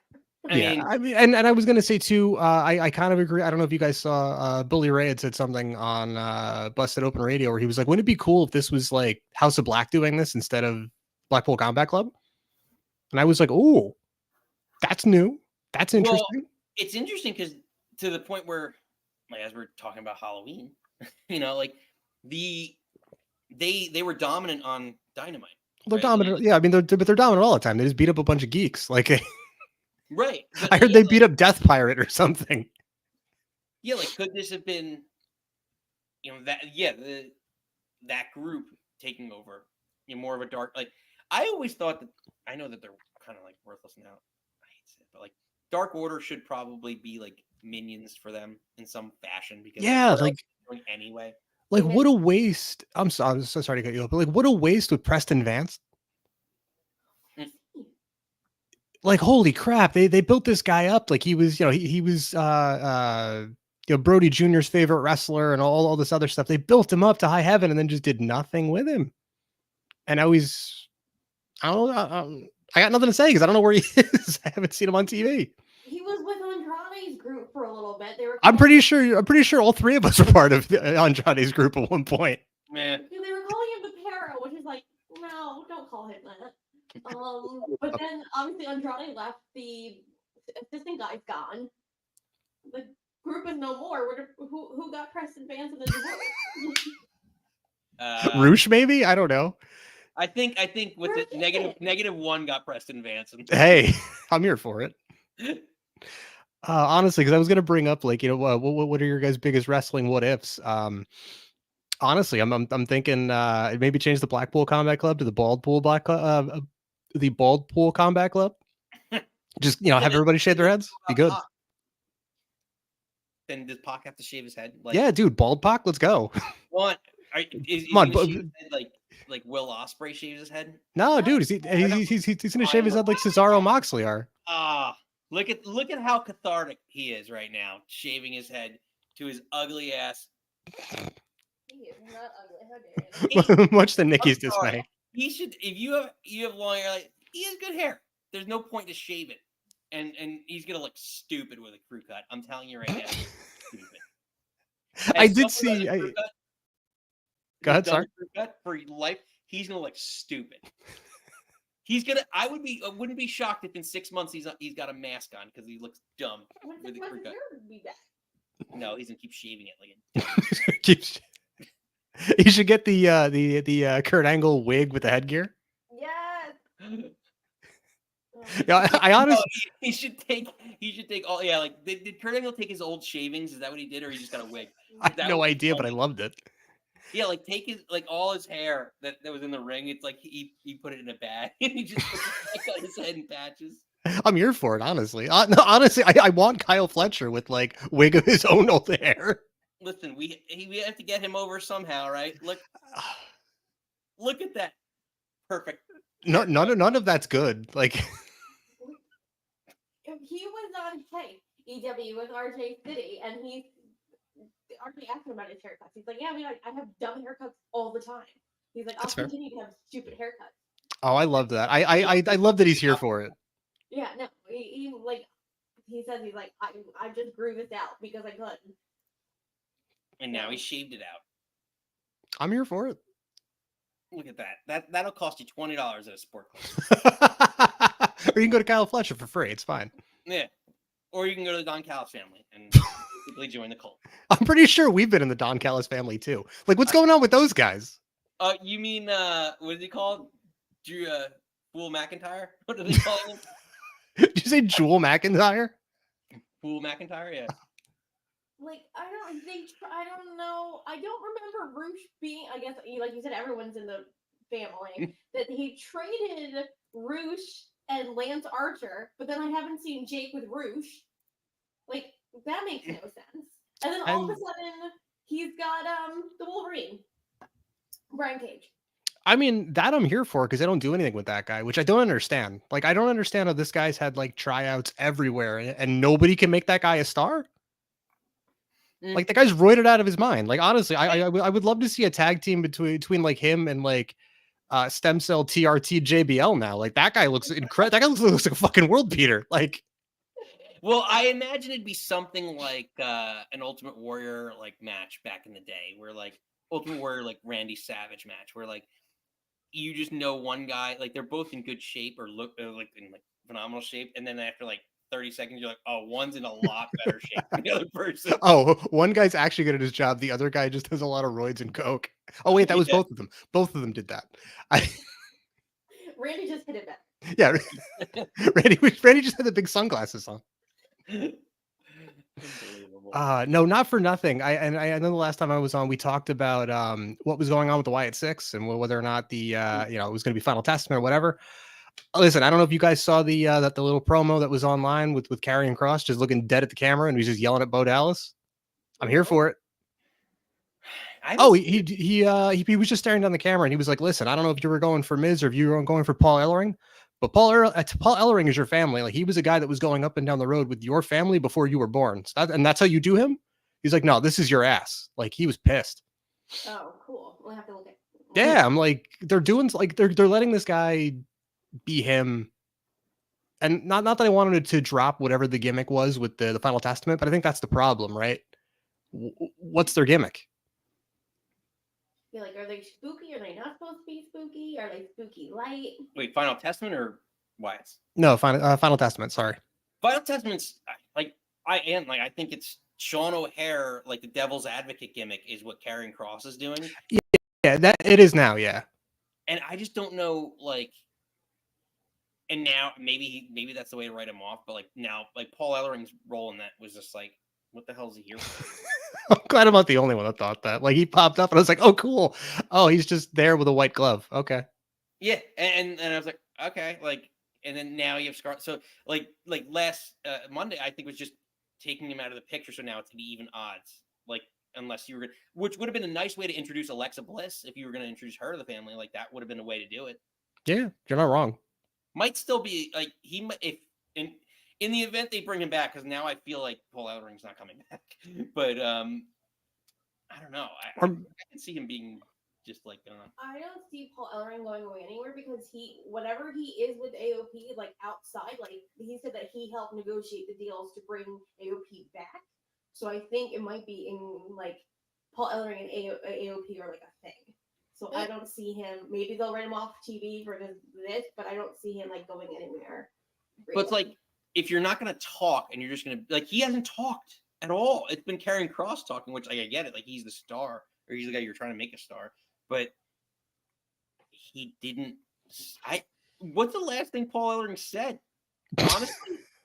I mean, and I was going to say too, I kind of agree. I don't know if you guys saw Bully Ray had said something on Busted Open Radio where he was like, wouldn't it be cool if this was like House of Black doing this instead of Blackpool Combat Club? And I was like, oh, that's new. That's interesting. Well, it's interesting because to the point where, like, as we're talking about Halloween, you know, like they were dominant on Dynamite. They're right? dominant. Yeah, I mean, they're dominant all the time. They just beat up a bunch of geeks. Like, right. I heard they beat up Death Pirate or something. Yeah, like could this have been, you know, that group taking over, you know, more of a dark, like I always thought that, I know that they're kind of like worthless now. I hate to say it, but like Dark Order should probably be like minions for them in some fashion because Yeah, like anyway. Like what a waste. I'm so sorry to cut you off, but like what a waste with Preston Vance. like, holy crap, they built this guy up like he was, he was Brody Jr.'s favorite wrestler and all this other stuff. They built him up to high heaven and then just did nothing with him. And now he's, I don't know, I got nothing to say because I don't know where he is. I haven't seen him on TV. He was with Andrade's group for a little bit. They were. I'm pretty sure all three of us were part of Andrade's group at one point. Man, They were calling him the Para, which is like, no, don't call him that. But then obviously Andrade left. The assistant guy's gone. The group is no more. Who got Preston Vance in the divorce? Roosh, maybe? I don't know. I think with the -1 got Preston Vance. Hey, I'm here for it. Honestly, because I was gonna bring up like, what are your guys' biggest wrestling what ifs? Honestly, I'm thinking maybe change the Blackpool Combat Club to the Baldpool Combat Club. Just have everybody shave their heads. Be good. Then does Pac have to shave his head? Yeah, dude, bald Pac. Let's go. What? Come on, like Will Ospreay shaves his head? No, dude, he's gonna shave his head like Cesaro and Moxley are. Look at how cathartic he is right now, shaving his head to his ugly ass. He is not ugly. How dare you? Much to Nikki's dismay. He should. If you have long hair, like he has good hair. There's no point to shave it, and he's gonna look stupid with a crew cut. I'm telling you right now, stupid. I did see. Go ahead, sorry. Cut for life, he's gonna look stupid. He's gonna. I wouldn't be shocked if in 6 months he's got a mask on because he looks dumb with the crew cut. No, he's gonna keep shaving it like a. You should get the Kurt Angle wig with the headgear. Yes. Yeah, I honestly. He should take all. Yeah, like did Kurt Angle take his old shavings? Is that what he did, or he just got a wig? I have no idea, but I loved it. Yeah, like take all his hair that was in the ring. It's like he put it in a bag and he just put it on his head in patches. I'm here for it, honestly. No, honestly, I want Kyle Fletcher with like wig of his own old hair. Listen, we have to get him over somehow, right? Look at that, perfect. No, none of that's good. Like he was on EW with RJ City, and RJ asked him about his haircuts. He's like, "Yeah, I have dumb haircuts all the time." He's like, "I'll continue to have stupid haircuts." Oh, I love that. I love that he's here for it. Yeah, no, he says he's like, I just grew this out because I could. And now he shaved it out. I'm here for it. Look at that. That'll cost you $20 at a sport club. Or you can go to Kyle Fletcher for free. It's fine. Yeah. Or you can go to the Don Callis family and simply join the cult. I'm pretty sure we've been in the Don Callis family too. Like, what's going on with those guys? You mean what is he called? Drew Fool McIntyre? What do they call him? Did you say Jewel McIntyre? Fool McIntyre, yeah. Like, I don't know. I don't remember Roosh being, I guess, like you said, everyone's in the family. That he traded Roosh and Lance Archer, but then I haven't seen Jake with Roosh. Like, that makes no sense. And then all of a sudden, he's got the Wolverine, Brian Cage. I mean, that I'm here for because they don't do anything with that guy, which I don't understand. Like, I don't understand how this guy's had like tryouts everywhere and nobody can make that guy a star. Like, the guy's roided out of his mind. Like, honestly, I would love to see a tag team between like him and like Stem Cell TRT JBL now. Like, that guy looks incredible. That guy looks like a fucking world beater. Like, well, I imagine it'd be something like an Ultimate Warrior like match back in the day, where like Ultimate Warrior like Randy Savage match, where like you just know one guy, like they're both in good shape or look like in like phenomenal shape, and then after like 30 seconds, you're like, oh, one's in a lot better shape than the other person. Oh, one guy's actually good at his job. The other guy just has a lot of roids and coke. Oh, wait, that was both of them. Both of them did that. Randy just hit it back. Yeah. Randy just had the big sunglasses on. No, not for nothing. I know the last time I was on, we talked about what was going on with the Wyatt Sicks and whether or not the it was going to be Final Testament or whatever. Listen, I don't know if you guys saw the little promo that was online with Karrion Kross just looking dead at the camera and he's just yelling at Bo Dallas. I'm here for it. He was just staring down the camera and he was like, "Listen, I don't know if you were going for Miz or if you were going for Paul Ellering, But Paul Ellering is your family. Like, he was a guy that was going up and down the road with your family before you were born. So and that's how you do him? He's like, no, this is your ass. Like, he was pissed. Oh, cool. We'll have to look at. Yeah, I'm like, they're doing like they're letting this guy be him. And not that I wanted to drop whatever the gimmick was with the Final Testament, but I think that's the problem, right? What's their gimmick? Yeah, like, are they spooky? Are they not supposed to be spooky? Are they spooky light? Wait, Final Testament or Wyatt's? No, Final Testament. Sorry. Final Testament's like I think it's Sean O'Hare, like the devil's advocate gimmick, is what Karrion Kross is doing. Yeah, that it is now. Yeah, and I just don't know, like, and now maybe that's the way to write him off. But like now, like Paul Ellering's role in that was just like, what the hell is he here for? I'm glad I'm not the only one that thought that. Like, he popped up and I was like, oh, cool. Oh, he's just there with a white glove. Okay. Yeah, and I was like, okay, like, and then now you have Scar. So like last Monday, I think was just taking him out of the picture. So now it's gonna be even odds. Like, unless you were gonna, which would have been a nice way to introduce Alexa Bliss if you were going to introduce her to the family. Like, that would have been a way to do it. Yeah, you're not wrong. Might still be like he might if in the event they bring him back, because now I feel like Paul Ellering's not coming back. But I don't know. I can see him being just like gone. I don't see Paul Ellering going away anywhere because whatever he is with AOP, like outside, like he said that he helped negotiate the deals to bring AOP back. So I think it might be in like Paul Ellering and AOP are like a thing. So I don't see him. Maybe they'll write him off TV for this, but I don't see him like going anywhere. Really. But it's like, if you're not going to talk and you're just going to, like, he hasn't talked at all. It's been Karrion Kross talking, which, like, I get it. Like, he's the star, or he's the guy you're trying to make a star. But he didn't. What's the last thing Paul Ellering said?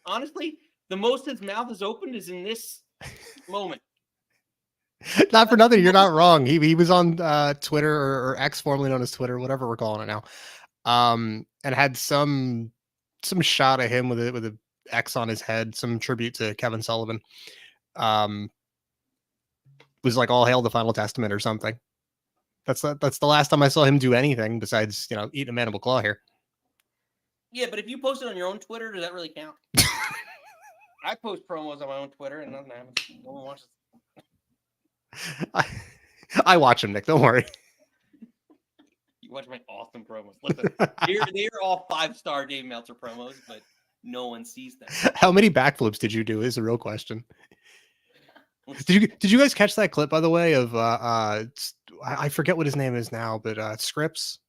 Honestly, the most his mouth has opened is in this moment. Not for nothing, you're not wrong. He was on Twitter or X, formerly known as Twitter, whatever we're calling it now, and had some shot of him with a X on his head, some tribute to Kevin Sullivan. Was like, all hail the Final Testament or something. That's the last time I saw him do anything besides, eat a mandible claw here. Yeah, but if you post it on your own Twitter, does that really count? I post promos on my own Twitter and nothing happens. No one watches. I watch him, Nick. Don't worry. You watch my awesome promos. Listen, they're all 5-star Dave Meltzer promos, but no one sees them. How many backflips did you do? Is the real question. Did you guys catch that clip, by the way, of I forget what his name is now, but Scripps?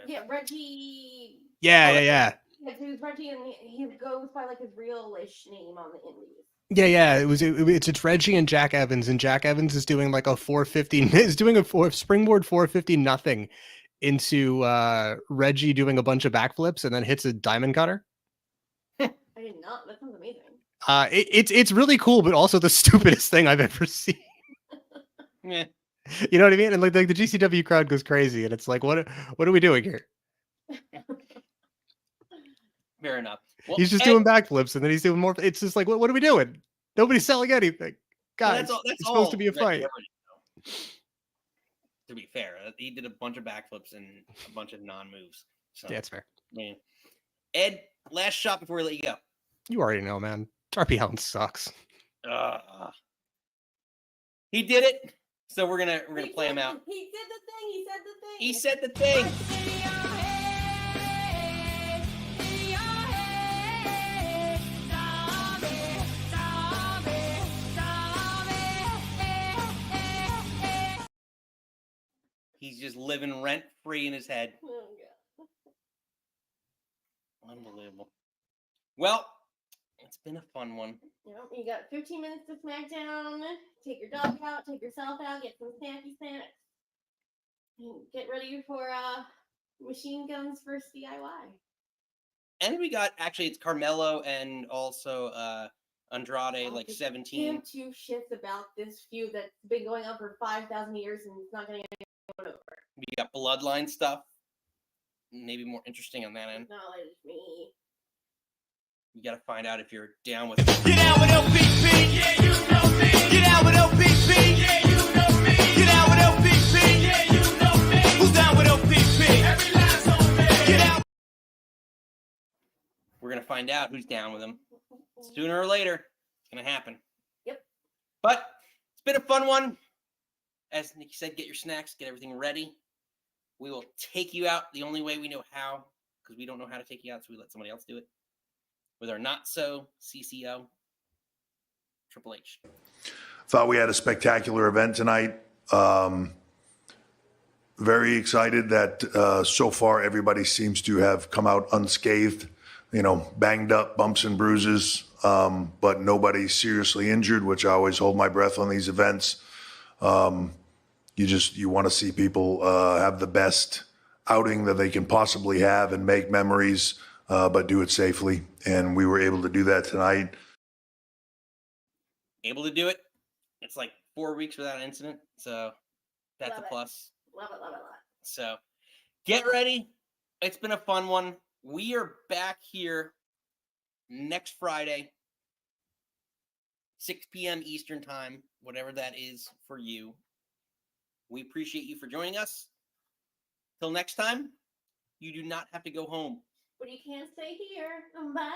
Yeah, Reggie. Yeah. Yeah, he's Reggie, and he goes by like his real-ish name on the indies. Yeah. It's Reggie and Jack Evans, and Jack Evans is doing like a 450. Is doing a springboard 450 nothing into Reggie doing a bunch of backflips and then hits a diamond cutter. I did not. That sounds amazing. It's really cool, but also the stupidest thing I've ever seen. Yeah. You know what I mean? And like the GCW crowd goes crazy, and it's like, what are we doing here? Fair enough. Well, he's just doing backflips, and then he's doing more. It's just like, what are we doing? Nobody's selling anything, guys. That's it's supposed to be a fight. To be fair, he did a bunch of backflips and a bunch of non-moves. So, yeah, it's fair. Man. Ed, last shot before we let you go. You already know, man. Darby Allin sucks. He did it. So we're gonna play him out. He did the thing. He said the thing. He's just living rent free in his head. Oh, God. Unbelievable. Well, it's been a fun one. Yep, you got 15 minutes to SmackDown. Take your dog out, take yourself out, get some snacky snacks. And get ready for Machine Guns versus DIY. And we got, actually, it's Carmelo and also Andrade, like 17. Give two shits about this feud that's been going on for 5,000 years and it's not going to get over. We got Bloodline stuff. Maybe more interesting on that end. Acknowledge me. You got to find out if you're down with Get out with LPP, yeah, you know me. Get out with LPP, yeah, you know me. Get out with LPP, yeah, you know me. Who's down with LPP? Every last on me. Get out. we're going to find out who's down with him. Sooner or later, it's going to happen. Yep. But it's been a fun one. As Nikki said, get your snacks, get everything ready. We will take you out the only way we know how, because we don't know how to take you out, so we let somebody else do it. With our not-so CCO, Triple H. Thought we had a spectacular event tonight. Very excited that so far everybody seems to have come out unscathed, banged up, bumps and bruises, but nobody seriously injured, which I always hold my breath on these events. You want to see people have the best outing that they can possibly have and make memories, but do it safely. And we were able to do that tonight. Able to do it. It's like 4 weeks without an incident, so that's Love a it. plus. Love it, love it, love it. So get ready. It's been a fun one. We are back here next Friday, 6 p.m. Eastern time, whatever that is for you. We appreciate you for joining us. Till next time, you do not have to go home. But you can't stay here. Bye.